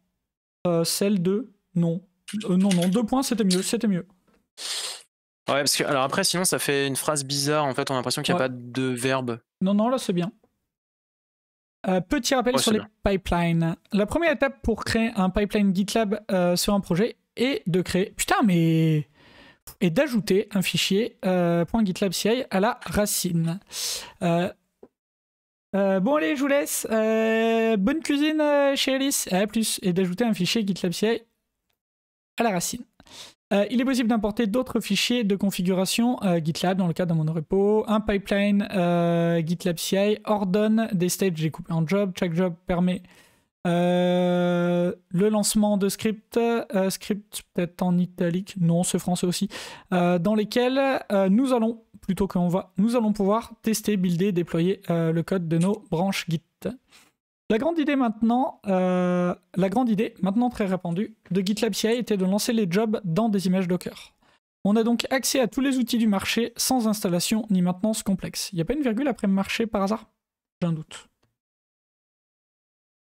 celle de non. Non, 2 points, c'était mieux. Ouais, parce que, alors après, sinon, ça fait une phrase bizarre. En fait, on a l'impression qu'il n'y a pas de verbe. Non, là, c'est bien. Petit rappel sur les pipelines. La première étape pour créer un pipeline GitLab sur un projet est de créer... Putain, mais... Et d'ajouter un fichier .gitlab.ci à la racine. Bon allez, je vous laisse. Bonne cuisine chez Alice. À plus. Et d'ajouter un fichier GitLab.ci à la racine. Il est possible d'importer d'autres fichiers de configuration GitLab dans le cadre d'un monorepo. Un pipeline GitLab.ci ordonne des stages découpés en jobs. Chaque job permet le lancement de scripts peut-être en italique, non c'est français aussi, dans lesquels nous allons pouvoir tester, builder, déployer le code de nos branches Git. La grande idée maintenant très répandue de GitLab CI était de lancer les jobs dans des images Docker. On a donc accès à tous les outils du marché sans installation ni maintenance complexe. Il n'y a pas une virgule après marché par hasard? J'ai un doute.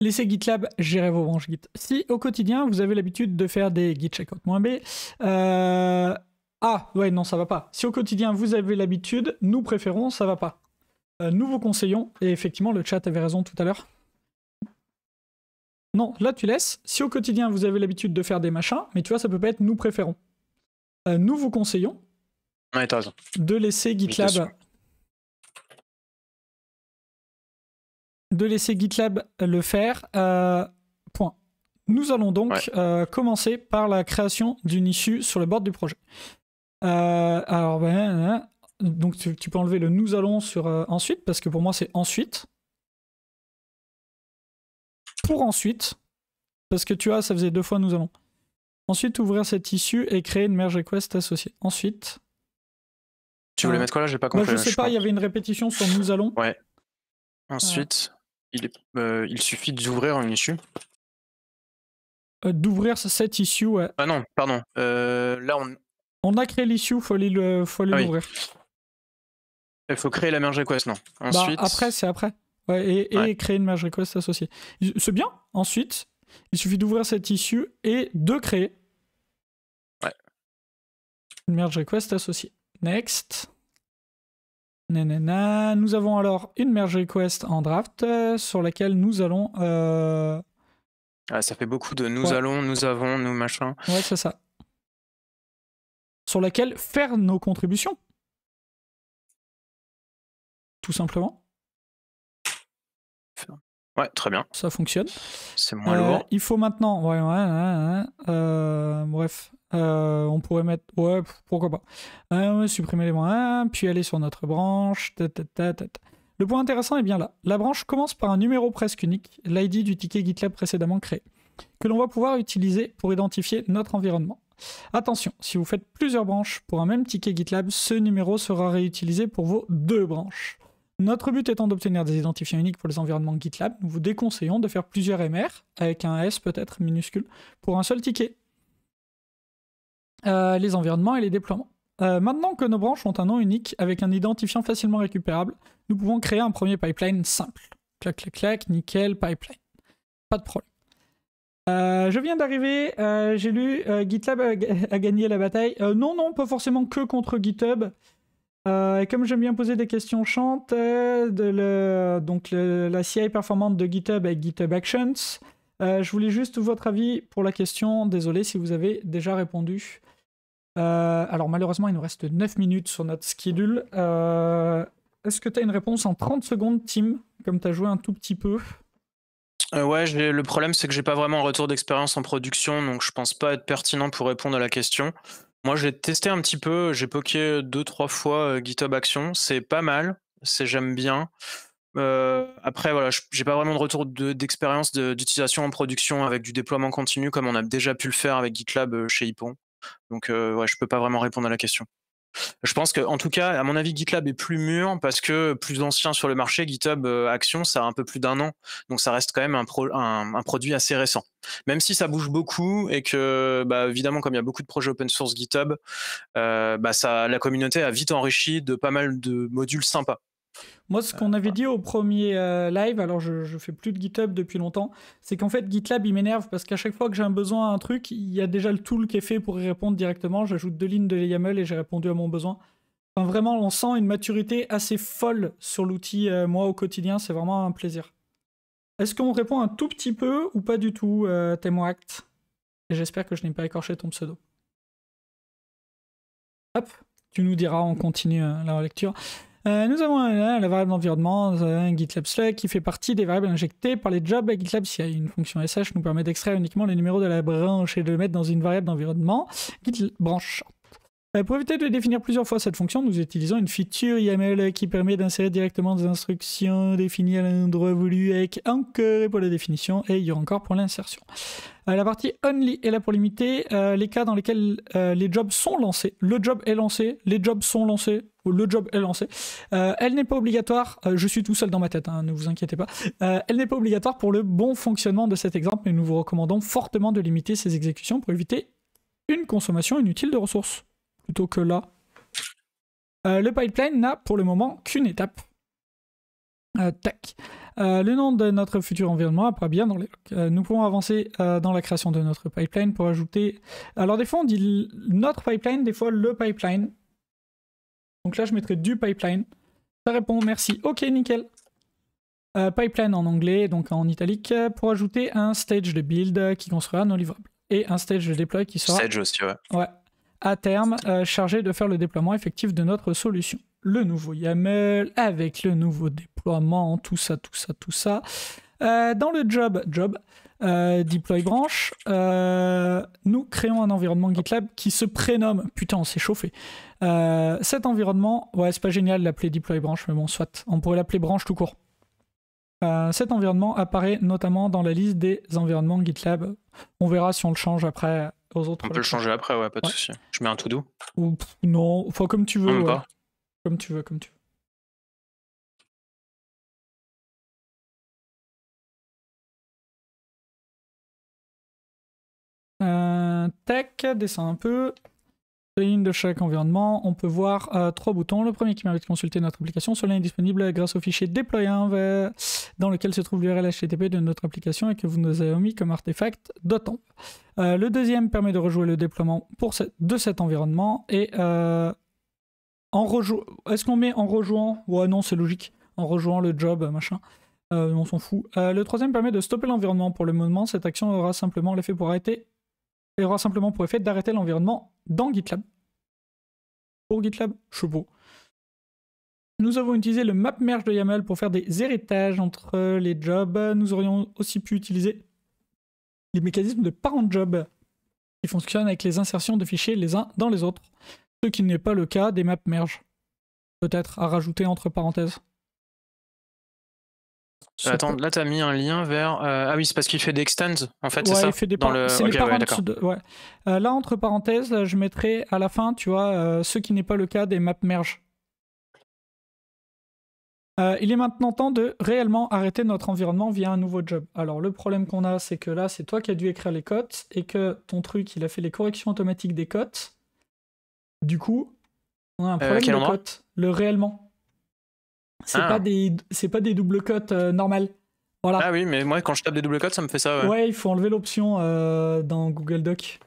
Laissez GitLab gérer vos branches Git. Si au quotidien vous avez l'habitude de faire des git checkout-b, ah ouais non ça va pas. Si au quotidien vous avez l'habitude, nous préférons ça va pas. Nous vous conseillons, et effectivement le chat avait raison tout à l'heure. Non, là tu laisses. Si au quotidien vous avez l'habitude de faire des machins, mais tu vois ça peut pas être nous préférons. Nous vous conseillons de laisser GitLab... le faire. Point. Nous allons donc commencer par la création d'une issue sur le board du projet. Alors, donc tu peux enlever le nous allons sur ensuite, parce que pour moi c'est ensuite. Pour ensuite, parce que tu vois, ça faisait 2 fois nous allons. Ensuite, ouvrir cette issue et créer une merge request associée. Ensuite. Tu voulais mettre quoi là? J'ai pas compris. Je sais pas, il y avait une répétition sur nous allons. Ouais. Ensuite. Il suffit d'ouvrir une issue. D'ouvrir cette issue, ouais. Ah non, pardon. Là, on a créé l'issue, faut aller l'ouvrir. Oui. Il faut créer la merge request, non. Ensuite... Après, c'est après. Ouais, et créer une merge request associée. C'est bien. Ensuite, Il suffit d'ouvrir cette issue et de créer une merge request associée. Next. Nanana. Nous avons alors une merge request en draft sur laquelle nous allons... Ah, ça fait beaucoup de nous allons, nous avons, nous machin. Ouais, c'est ça. Sur laquelle faire nos contributions. Tout simplement. Ouais, très bien. Ça fonctionne. C'est moins lourd. Il faut maintenant... bref. On pourrait mettre... Ouais, pourquoi pas. Supprimer les points, puis aller sur notre branche. Le point intéressant est bien là. La branche commence par un numéro presque unique, l'ID du ticket GitLab précédemment créé, que l'on va pouvoir utiliser pour identifier notre environnement. Attention, si vous faites plusieurs branches pour un même ticket GitLab, ce numéro sera réutilisé pour vos 2 branches. Notre but étant d'obtenir des identifiants uniques pour les environnements GitLab, nous vous déconseillons de faire plusieurs MR, avec un S peut-être minuscule, pour un seul ticket. Les environnements et les déploiements. Maintenant que nos branches ont un nom unique avec un identifiant facilement récupérable, nous pouvons créer un premier pipeline simple. Clac, clac, clac, nickel, pipeline. Pas de problème. Je viens d'arriver, j'ai lu GitLab a gagné la bataille. Non, pas forcément que contre GitHub. Et comme j'aime bien poser des questions chantes, la CI performante de GitHub avec GitHub Actions, je voulais juste votre avis pour la question. Désolé si vous avez déjà répondu. Alors malheureusement, il nous reste 9 minutes sur notre schedule. Est-ce que tu as une réponse en 30 secondes, Tim, comme tu as joué un tout petit peu? Ouais, le problème c'est que j'ai pas vraiment un retour d'expérience en production, donc je pense pas être pertinent pour répondre à la question. Moi j'ai testé un petit peu, j'ai poké 2-3 fois GitHub Action, c'est pas mal, j'aime bien. Après voilà, j'ai pas vraiment de retour d'expérience d'utilisation en production avec du déploiement continu comme on a déjà pu le faire avec GitLab chez Ypon. Donc ouais, je peux pas vraiment répondre à la question. Je pense que, en tout cas, à mon avis, GitLab est plus mûr parce que plus ancien sur le marché, GitHub Action, ça a un peu plus d'1 an. Donc ça reste quand même un produit assez récent. Même si ça bouge beaucoup et que, bah, évidemment, comme il y a beaucoup de projets open source GitHub, la communauté a vite enrichi de pas mal de modules sympas. Moi, ce qu'on avait dit au premier live, alors je fais plus de GitHub depuis longtemps, c'est qu'en fait GitLab il m'énerve parce qu'à chaque fois que j'ai un besoin à un truc, il y a déjà le tool qui est fait pour y répondre directement. J'ajoute 2 lignes de YAML et j'ai répondu à mon besoin. Enfin, vraiment, on sent une maturité assez folle sur l'outil. Moi, au quotidien, c'est vraiment un plaisir. Est-ce qu'on répond un tout petit peu ou pas du tout, Temoact? Et j'espère que je n'ai pas écorché ton pseudo. Hop, tu nous diras, on continue la relecture. Nous avons la variable d'environnement, GitLab Slug, qui fait partie des variables injectées par les jobs à GitLab CI. Une fonction SH nous permet d'extraire uniquement les numéros de la branche et de le mettre dans une variable d'environnement, GitLab branche. Pour éviter de définir plusieurs fois cette fonction, nous utilisons une feature YAML qui permet d'insérer directement des instructions définies à l'endroit voulu avec encore pour la définition et il y aura encore pour l'insertion. La partie only est là pour limiter les cas dans lesquels les jobs sont lancés. Le job est lancé, les jobs sont lancés, ou le job est lancé. Elle n'est pas obligatoire, je suis tout seul dans ma tête, hein, ne vous inquiétez pas. Elle n'est pas obligatoire pour le bon fonctionnement de cet exemple, mais nous vous recommandons fortement de limiter ces exécutions pour éviter une consommation inutile de ressources. Plutôt que là. Le pipeline n'a pour le moment qu'une étape. Tac. Le nom de notre futur environnement apparaît bien dans les logs. Nous pouvons avancer dans la création de notre pipeline pour ajouter... Alors des fois on dit notre pipeline, des fois le pipeline. Donc là je mettrai du pipeline. Ça répond, merci. Ok, nickel. Pipeline en anglais, donc en italique, pour ajouter un stage de build qui construira nos livrables. Et un stage de deploy qui sera... Stage aussi, ouais. Ouais. À terme, chargé de faire le déploiement effectif de notre solution. Le nouveau YAML, avec le nouveau déploiement, tout ça. Dans le job deploy branch, nous créons un environnement GitLab qui se prénomme, putain on s'est chauffé, cet environnement, ouais c'est pas génial de l'appeler deploy branch, mais bon soit, on pourrait l'appeler branche tout court. Cet environnement apparaît notamment dans la liste des environnements GitLab. On verra si on le change après aux autres. On peut le changer après, ouais, pas de souci. Je mets un to-do. Ou non, enfin comme tu veux. Ouais. Comme tu veux. Tac, descend un peu. les lignes de chaque environnement, on peut voir 3 boutons. Le premier qui permet de consulter notre application. Cela est disponible grâce au fichier déployant dans lequel se trouve l'URL HTTP de notre application et que vous nous avez mis comme artefact .tomp. Le deuxième permet de rejouer le déploiement de cet environnement. Et est-ce qu'on met en rejouant? Ouais, non, c'est logique. En rejouant le job, machin. On s'en fout. Le troisième permet de stopper l'environnement. Pour le moment, cette action aura simplement l'effet pour arrêter. Il aura simplement pour effet d'arrêter l'environnement dans GitLab. Pour GitLab, je sais pas. Nous avons utilisé le map merge de YAML pour faire des héritages entre les jobs. Nous aurions aussi pu utiliser les mécanismes de parent job qui fonctionnent avec les insertions de fichiers les uns dans les autres. Ce qui n'est pas le cas des map merge. Peut-être à rajouter entre parenthèses. Attends, là t'as mis un lien vers... Ah oui, c'est parce qu'il fait des extends, en fait, c'est ouais, ça il fait des c'est les parents ouais. Là, entre parenthèses, je mettrai à la fin, tu vois, ce qui n'est pas le cas des map merge. Il est maintenant temps de réellement arrêter notre environnement via un nouveau job. Alors, le problème qu'on a, c'est que là, c'est toi qui as dû écrire les cotes et que ton truc, il a fait les corrections automatiques des cotes. Du coup, on a un problème de cotes. Le réellement. C'est pas des double cotes normales. Voilà. Ah oui, mais moi quand je tape des double cotes, ça me fait ça. Ouais, ouais, il faut enlever l'option dans Google Doc.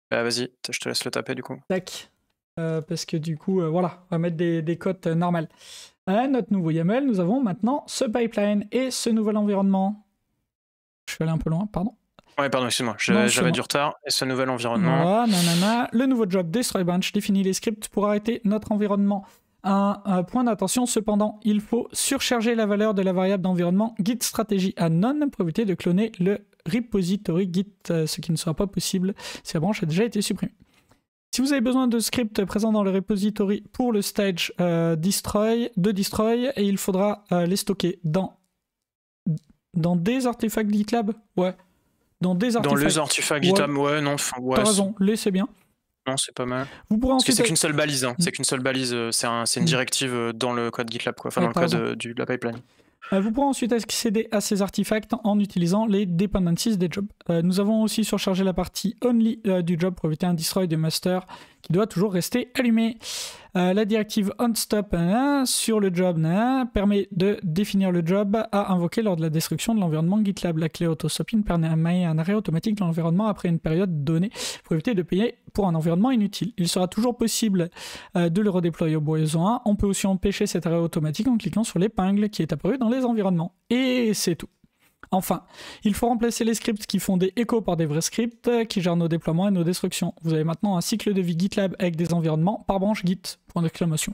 Vas-y, je te laisse le taper du coup. Tac. Parce que du coup, voilà, on va mettre des cotes normales. Notre nouveau YAML, nous avons maintenant ce pipeline et ce nouvel environnement. Je suis allé un peu loin, pardon. Ouais, pardon, excuse-moi, j'avais du retard. Et ce nouvel environnement. Voilà, nanana. Le nouveau job Destroy Branch définit les scripts pour arrêter notre environnement. Un point d'attention cependant, il faut surcharger la valeur de la variable d'environnement git stratégie à none pour éviter de cloner le repository git, ce qui ne sera pas possible si la branche a déjà été supprimée. Si vous avez besoin de scripts présents dans le repository pour le stage destroy, et il faudra les stocker dans des artefacts GitLab. Ouais. Dans des artefacts. Dans les artefacts GitLab, ouais, non. Ouais, t'as raison, c'est bien. Non, c'est pas mal. Vous pourrez ensuite... c'est qu'une seule balise, hein. C'est qu'une seule balise, c'est une directive dans le code GitLab, quoi. Enfin, dans le code de la pipeline. Vous pourrez ensuite accéder à ces artefacts en utilisant les dependencies des jobs. Nous avons aussi surchargé la partie only du job pour éviter un destroy de master qui doit toujours rester allumé. La directive onStop sur le job permet de définir le job à invoquer lors de la destruction de l'environnement GitLab. La clé autostopping permet un arrêt automatique de l'environnement après une période donnée pour éviter de payer pour un environnement inutile. Il sera toujours possible de le redéployer au besoin. On peut aussi empêcher cet arrêt automatique en cliquant sur l'épingle qui est apparue dans les environnements. Et c'est tout. Enfin, il faut remplacer les scripts qui font des échos par des vrais scripts qui gèrent nos déploiements et nos destructions. Vous avez maintenant un cycle de vie GitLab avec des environnements par branche Git. Point d'exclamation.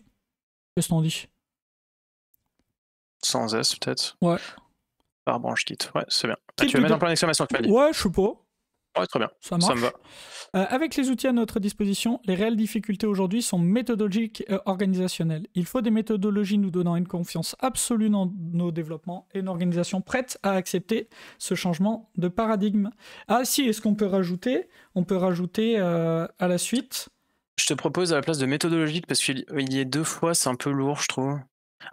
Qu'est-ce qu'on dit? Sans S peut-être. Ouais. Par branche Git. Ouais, c'est bien. Tu vas mettre un point d'exclamation, tu m'as dit. Ouais, je sais pas. Ouais, très bien. Ça marche. Ça me va. Avec les outils à notre disposition, les réelles difficultés aujourd'hui sont méthodologiques et organisationnelles. Il faut des méthodologies nous donnant une confiance absolue dans nos développements et une organisation prête à accepter ce changement de paradigme. Ah si, est-ce qu'on peut rajouter? On peut rajouter à la suite. Je te propose à la place de méthodologique, parce qu'il y est 2 fois, c'est un peu lourd, je trouve.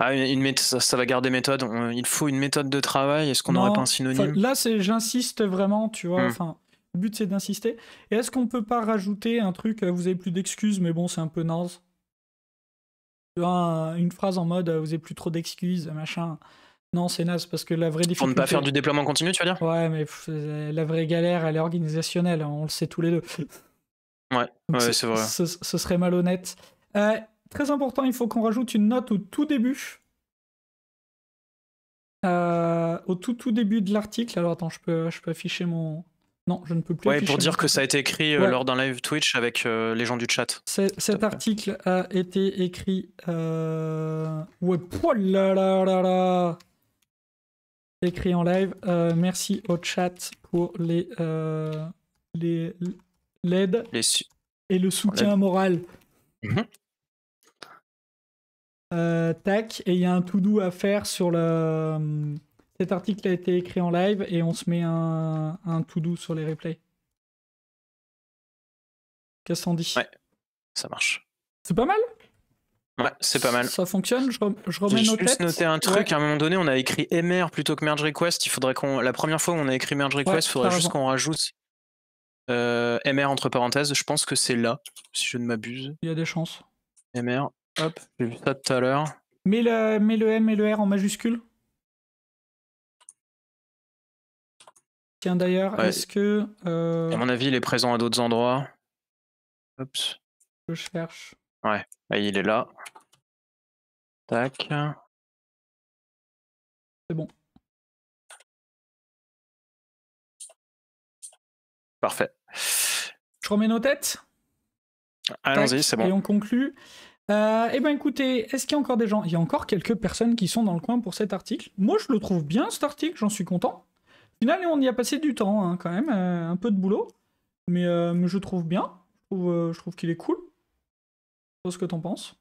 Ah, ça va garder méthode. Il faut une méthode de travail. Est-ce qu'on n'aurait pas un synonyme? Là, j'insiste vraiment, tu vois. Le but, c'est d'insister. Et est-ce qu'on peut pas rajouter un truc, vous avez plus d'excuses, mais bon, c'est un peu naze. Tu vois, une phrase en mode, vous avez plus trop d'excuses, machin. Non, c'est naze, parce que la vraie difficulté... Pour ne pas faire du déploiement continu, tu vas dire? Ouais, mais la vraie galère, elle est organisationnelle, on le sait tous les deux. Ouais, c'est vrai. Ce serait malhonnête. Très important, il faut qu'on rajoute une note au tout début. Au tout début de l'article. Alors attends, je peux afficher mon... Non, je ne peux plus. Ouais, pour dire que ça a été écrit lors d'un live Twitch avec les gens du chat. Cet article a été écrit... Ouais, là. Écrit en live. Merci au chat pour l'aide et le soutien moral. Tac, et il y a un to-do à faire sur le... Cet article a été écrit en live et on se met un to-do sur les replays. Qu'est-ce qu'on dit? Ouais, ça marche. C'est pas mal? Ouais, c'est pas mal. Ça fonctionne, je remets nos têtes. J'ai juste noté un truc, à un moment donné, on a écrit MR plutôt que merge request. Il faudrait la première fois où on a écrit merge request, il faudrait juste qu'on rajoute MR entre parenthèses, je pense que c'est là, si je ne m'abuse. Il y a des chances. MR, hop, j'ai vu ça tout à l'heure. Mets le M et le R en majuscule. Tiens d'ailleurs, Ouais. est-ce que À mon avis, il est présent à d'autres endroits. Hop. je cherche? Ouais, bah, il est là. Tac. C'est bon. Parfait. Je remets nos têtes. Allons-y, Tac, c'est et bon. on conclut. Eh ben écoutez, est-ce qu'il y a encore des gens? Il y a encore quelques personnes qui sont dans le coin pour cet article. Moi, je le trouve bien, cet article, j'en suis content. Au final, on y a passé du temps, hein, quand même, un peu de boulot. Mais je trouve bien. Je trouve qu'il est cool. Je sais pas ce que t'en penses.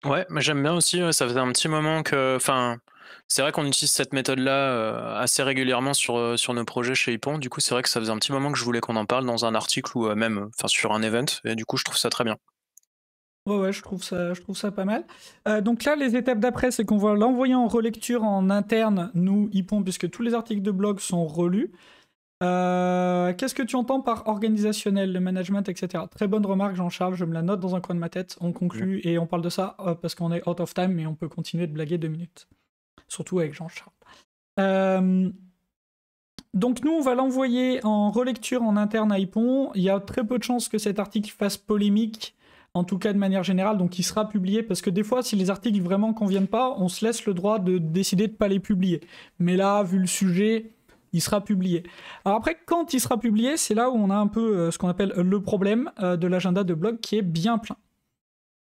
Ouais, mais j'aime bien aussi, ça faisait un petit moment que enfin, c'est vrai qu'on utilise cette méthode-là, assez régulièrement sur nos projets chez Ipon. Du coup, c'est vrai que ça faisait un petit moment que je voulais qu'on en parle dans un article ou, même, enfin sur un event et du coup, je trouve ça très bien. Ouais, je trouve ça pas mal. Donc là, les étapes d'après, c'est qu'on va l'envoyer en relecture en interne, nous, Ipon, puisque tous les articles de blog sont relus. Qu'est-ce que tu entends par organisationnel, le management, etc. Très bonne remarque, Jean-Charles, je me la note dans un coin de ma tête. On conclut et on parle de ça parce qu'on est out of time, mais on peut continuer de blaguer 2 minutes. Surtout avec Jean-Charles. Donc nous, on va l'envoyer en relecture en interne à Ipon. Il y a très peu de chances que cet article fasse polémique, en tout cas de manière générale, donc il sera publié, parce que des fois, si les articles vraiment conviennent pas, on se laisse le droit de décider de pas les publier. Mais là, vu le sujet, il sera publié. Alors après, quand il sera publié, c'est là où on a un peu ce qu'on appelle le problème de l'agenda de blog qui est bien plein.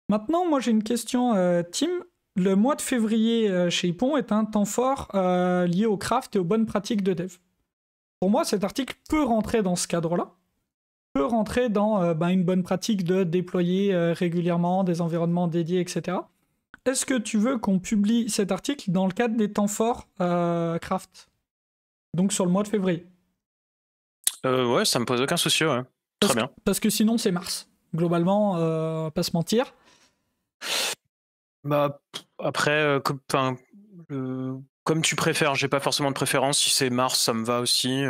Maintenant, moi j'ai une question, Tim. Le mois de février chez Ipon est un temps fort lié au craft et aux bonnes pratiques de dev. Pour moi, cet article peut rentrer dans ce cadre-là, peut rentrer dans une bonne pratique de déployer régulièrement des environnements dédiés, etc. Est-ce que tu veux qu'on publie cet article dans le cadre des temps forts craft? Donc sur le mois de février. Ouais, ça me pose aucun souci, ouais. Très bien. Parce que sinon, c'est mars. Globalement, pas se mentir. Bah, après, comme tu préfères, j'ai pas forcément de préférence. Si c'est mars, ça me va aussi.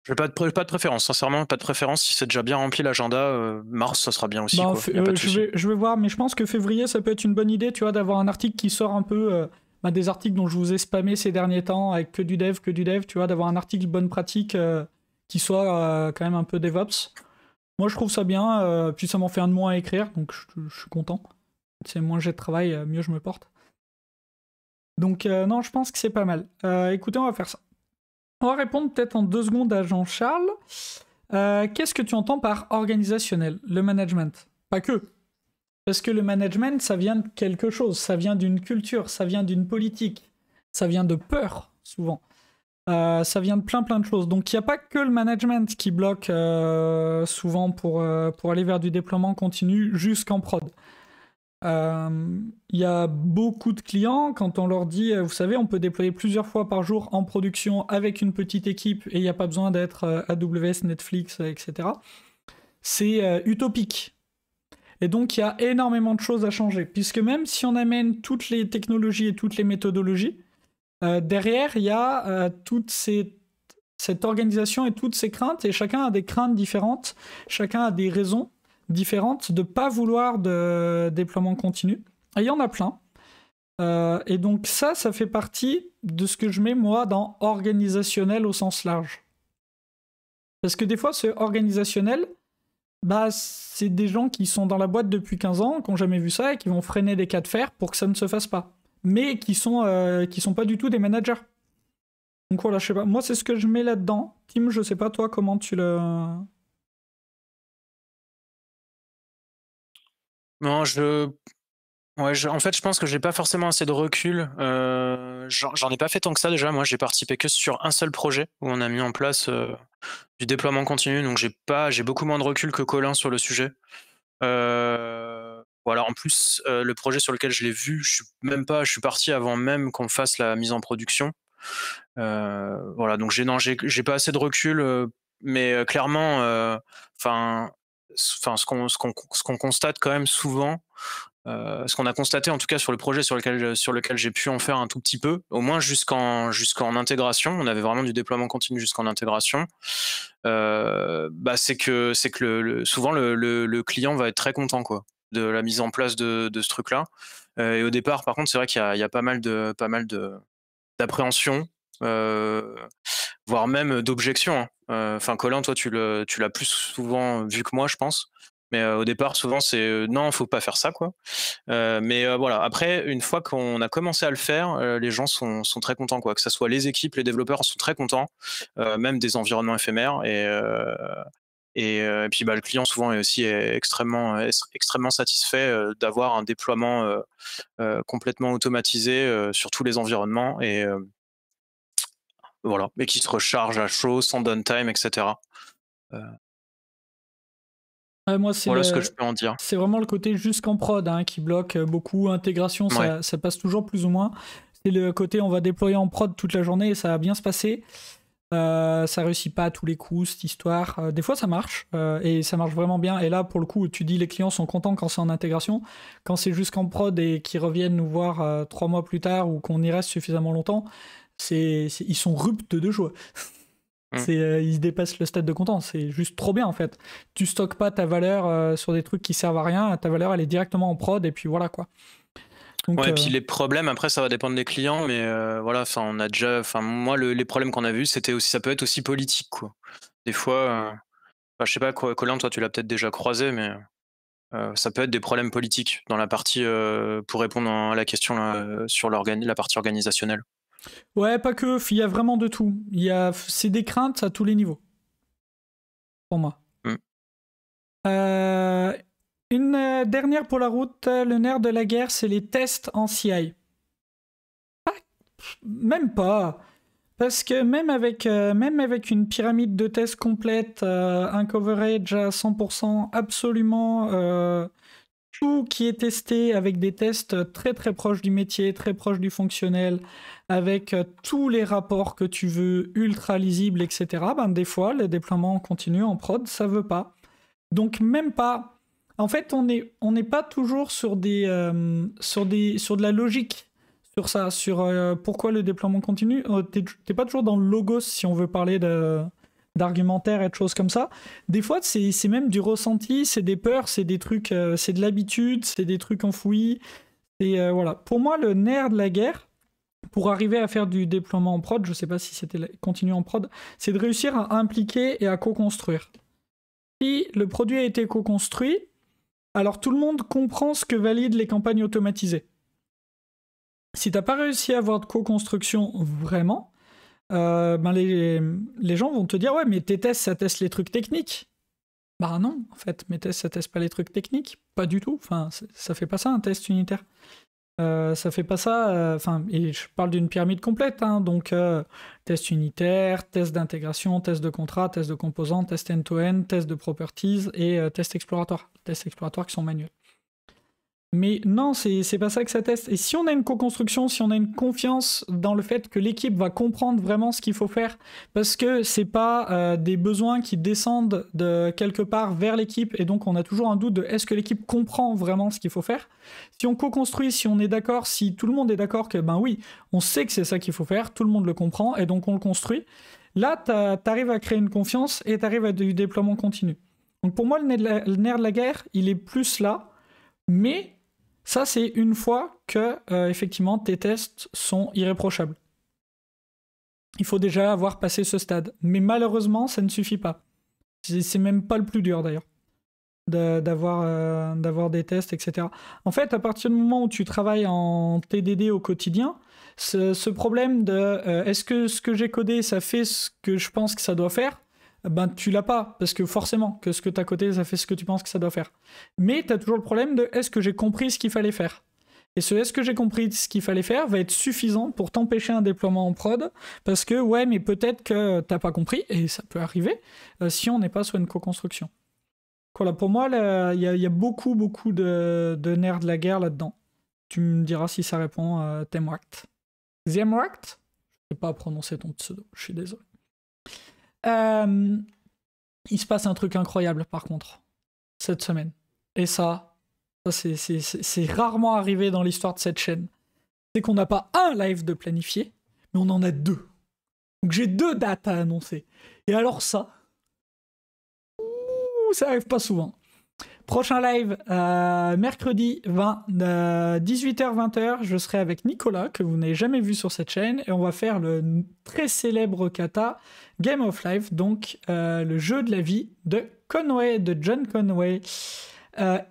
J'ai pas de préférence, sincèrement, pas de préférence. Si c'est déjà bien rempli l'agenda, mars, ça sera bien aussi, quoi. Y a pas de souci. Je vais voir, mais je pense que février, ça peut être une bonne idée, tu vois, d'avoir un article qui sort un peu des articles dont je vous ai spammé ces derniers temps, avec que du dev, tu vois, d'avoir un article bonne pratique qui soit quand même un peu DevOps. Moi, je trouve ça bien, puis ça m'en fait un de moins à écrire, donc je suis content. C'est moins j'ai de travail, mieux je me porte. Donc non, je pense que c'est pas mal. Écoutez, on va faire ça. On va répondre peut-être en 2 secondes à Jean-Charles. Qu'est-ce que tu entends par organisationnel? Le management. Pas que. Parce que le management, ça vient de quelque chose. Ça vient d'une culture, ça vient d'une politique. Ça vient de peur, souvent. Ça vient de plein de choses. Donc il n'y a pas que le management qui bloque souvent pour aller vers du déploiement continu jusqu'en prod. Il y a beaucoup de clients, quand on leur dit, vous savez, on peut déployer plusieurs fois par jour en production avec une petite équipe et il n'y a pas besoin d'être AWS, Netflix, etc. C'est utopique. Et donc il y a énormément de choses à changer, puisque même si on amène toutes les technologies et toutes les méthodologies, derrière il y a cette organisation et toutes ces craintes, et chacun a des craintes différentes, chacun a des raisons différentes de pas vouloir de déploiement continu. Et il y en a plein. Et donc ça fait partie de ce que je mets moi dans organisationnel au sens large. Parce que des fois, ce organisationnel, c'est des gens qui sont dans la boîte depuis 15 ans, qui n'ont jamais vu ça et qui vont freiner des cas de fer pour que ça ne se fasse pas. Mais qui sont pas du tout des managers. Donc voilà, je sais pas. Moi, c'est ce que je mets là-dedans. Tim, je sais pas toi comment tu le... Non, en fait, je pense que j'ai pas forcément assez de recul. J'en ai pas fait tant que ça déjà. Moi, j'ai participé que sur un seul projet où on a mis en place du déploiement continu, donc j'ai beaucoup moins de recul que Colin sur le sujet. Voilà, en plus, le projet sur lequel je l'ai vu, je suis parti avant même qu'on fasse la mise en production. Voilà, donc j'ai pas assez de recul, mais clairement, enfin, ce qu'on constate quand même souvent, Ce qu'on a constaté en tout cas sur le projet sur lequel j'ai pu en faire un tout petit peu, au moins jusqu'en intégration, on avait vraiment du déploiement continu jusqu'en intégration. Bah, c'est que souvent le client va être très content quoi, de la mise en place de ce truc-là. Et au départ, par contre, c'est vrai qu'il y a pas mal d'appréhension, voire même d'objection, hein. Enfin, Colin, toi, tu l'as plus souvent vu que moi, je pense. Mais au départ, souvent, c'est non, faut pas faire ça, quoi. Mais voilà. Après, une fois qu'on a commencé à le faire, les gens sont très contents, quoi. Que ça soit les équipes, les développeurs sont très contents, même des environnements éphémères. Et puis, bah, le client souvent est aussi extrêmement satisfait d'avoir un déploiement complètement automatisé sur tous les environnements. Et voilà, et qui se recharge à chaud, sans downtime, etc. Moi, Voilà ce que je peux en dire. c'est vraiment le côté jusqu'en prod hein, qui bloque beaucoup. Intégration, Ouais. ça passe toujours plus ou moins. C'est le côté on va déployer en prod toute la journée et ça va bien se passer. Ça réussit pas à tous les coups, cette histoire. Des fois, ça marche et ça marche vraiment bien. Et là, pour le coup, tu dis les clients sont contents quand c'est en intégration. Quand c'est jusqu'en prod et qu'ils reviennent nous voir 3 mois plus tard ou qu'on y reste suffisamment longtemps, ils sont rupts de joie. Ils dépassent le stade de content. C'est juste trop bien en fait. Tu stockes pas ta valeur sur des trucs qui servent à rien. Ta valeur, elle est directement en prod et puis voilà quoi. Donc, Ouais, et puis les problèmes, après, ça va dépendre des clients, mais voilà, enfin, on a déjà, enfin, moi, les problèmes qu'on a vus, c'était aussi, ça peut être aussi politique, quoi. Des fois, enfin, je sais pas, Colin, toi, tu l'as peut-être déjà croisé, mais ça peut être des problèmes politiques dans la partie, pour répondre à la question sur la partie organisationnelle. ouais, pas que. Il y a vraiment de tout. C'est des craintes à tous les niveaux pour moi. Mm. Une dernière pour la route, le nerf de la guerre, c'est les tests en CI. Même pas. Parce que même avec une pyramide de tests complète, un coverage à 100%, absolument tout qui est testé avec des tests très très proches du métier, très proches du fonctionnel, avec tous les rapports que tu veux, ultra lisibles, etc. Ben, des fois, le déploiement continu en prod, ça veut pas. Donc même pas. En fait, on n'est pas toujours sur de la logique sur ça, sur pourquoi le déploiement continue. T'es pas toujours dans le logos si on veut parler d'argumentaire et de choses comme ça. Des fois, c'est même du ressenti, c'est des peurs, c'est des trucs, c'est de l'habitude, c'est des trucs enfouis. Et voilà. Pour moi, le nerf de la guerre, pour arriver à faire du déploiement en prod, je sais pas si c'était continu en prod, c'est de réussir à impliquer et à co-construire. Si le produit a été co-construit, alors tout le monde comprend ce que valident les campagnes automatisées. Si t'as pas réussi à avoir de co-construction vraiment, ben les gens vont te dire ouais mais tes tests ça teste les trucs techniques. Bah non en fait mes tests ça teste pas les trucs techniques, pas du tout. Enfin ça fait pas ça un test unitaire. Ça fait pas ça. Enfin et je parle d'une pyramide complète hein, donc test unitaire, test d'intégration, test de contrat, test de composants, test end-to-end, test de properties et test exploratoire. Tests exploratoires qui sont manuels. Mais non, c'est pas ça que ça teste. Et si on a une co-construction, si on a une confiance dans le fait que l'équipe va comprendre vraiment ce qu'il faut faire, parce que c'est pas des besoins qui descendent de quelque part vers l'équipe, et donc on a toujours un doute de est-ce que l'équipe comprend vraiment ce qu'il faut faire. Si on co-construit, si on est d'accord, si tout le monde est d'accord que ben oui, on sait que c'est ça qu'il faut faire, tout le monde le comprend, et donc on le construit, là t'arrives à créer une confiance et t'arrives à du déploiement continu. Donc pour moi, le nerf de la guerre, il est plus là, mais ça, c'est une fois que, effectivement, tes tests sont irréprochables. Il faut déjà avoir passé ce stade. Mais malheureusement, ça ne suffit pas. C'est même pas le plus dur, d'ailleurs, d'avoir des tests, etc. En fait, à partir du moment où tu travailles en TDD au quotidien, ce problème de est-ce que ce que j'ai codé, ça fait ce que je pense que ça doit faire, ben tu l'as pas, parce que forcément que ce que tu as codé, ça fait ce que tu penses que ça doit faire. Mais tu as toujours le problème de est-ce que j'ai compris ce qu'il fallait faire. Et ce est-ce que j'ai compris ce qu'il fallait faire va être suffisant pour t'empêcher un déploiement en prod, parce que ouais, mais peut-être que t'as pas compris, et ça peut arriver, si on n'est pas sur une co-construction. Voilà, pour moi, il y a beaucoup, beaucoup de nerfs de la guerre là-dedans. Tu me diras si ça répond à Temwract. Zemwract? Je sais pas prononcer ton pseudo, je suis désolé. Il se passe un truc incroyable par contre cette semaine. Et ça, Ça, c'est rarement arrivé dans l'histoire de cette chaîne. C'est qu'on n'a pas un live de planifié, mais on en a 2. Donc j'ai 2 dates à annoncer. Et alors ça, ça arrive pas souvent. Prochain live, mercredi 20, 18h-20h, je serai avec Nicolas, que vous n'avez jamais vu sur cette chaîne, et on va faire le très célèbre kata Game of Life, donc le jeu de la vie de Conway, de John Conway.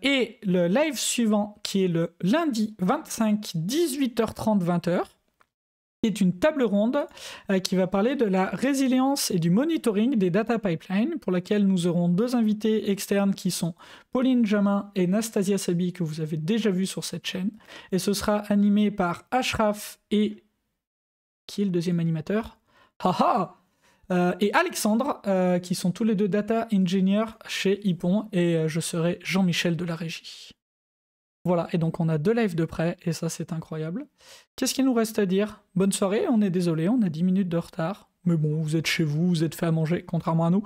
Et le live suivant, qui est le lundi 25, 18h30, 20h, est une table ronde qui va parler de la résilience et du monitoring des data pipelines, pour laquelle nous aurons 2 invités externes qui sont Pauline Jamin et Nastasia Sabi, que vous avez déjà vu sur cette chaîne. Et ce sera animé par Ashraf et... Qui est le deuxième animateur? Haha et Alexandre, qui sont tous les 2 data engineers chez Hippon, et je serai Jean-Michel de la régie. Voilà, et donc on a 2 lives de près, et ça c'est incroyable. Qu'est-ce qu'il nous reste à dire? Bonne soirée, on est désolé, on a 10 minutes de retard. Mais bon, vous êtes chez vous, vous êtes fait à manger, contrairement à nous.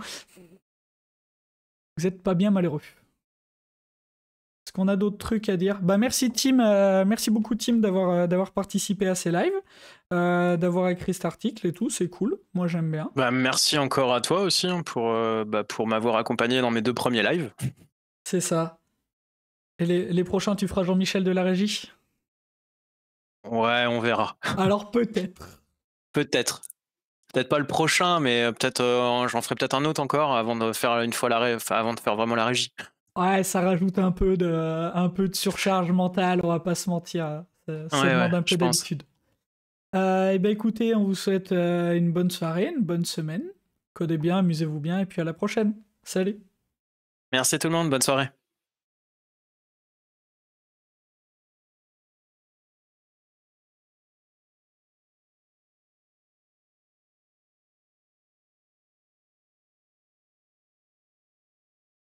Vous êtes pas bien malheureux. Est-ce qu'on a d'autres trucs à dire? Bah merci Tim, merci beaucoup Tim d'avoir participé à ces lives, d'avoir écrit cet article et tout, c'est cool, moi j'aime bien. Bah, merci encore à toi aussi hein, pour m'avoir accompagné dans mes 2 premiers lives. C'est ça. Et les prochains, tu feras Jean-Michel de la régie? Ouais, on verra. Alors peut-être. Peut-être. Peut-être pas le prochain, mais peut-être j'en ferai peut-être un autre encore avant de faire une fois avant de faire vraiment la régie. Ouais, ça rajoute un peu de surcharge mentale, on va pas se mentir. Ça demande un peu d'habitude. Et ben écoutez, on vous souhaite une bonne soirée, une bonne semaine. Codez bien, amusez-vous bien, et puis à la prochaine. Salut. Merci tout le monde, bonne soirée.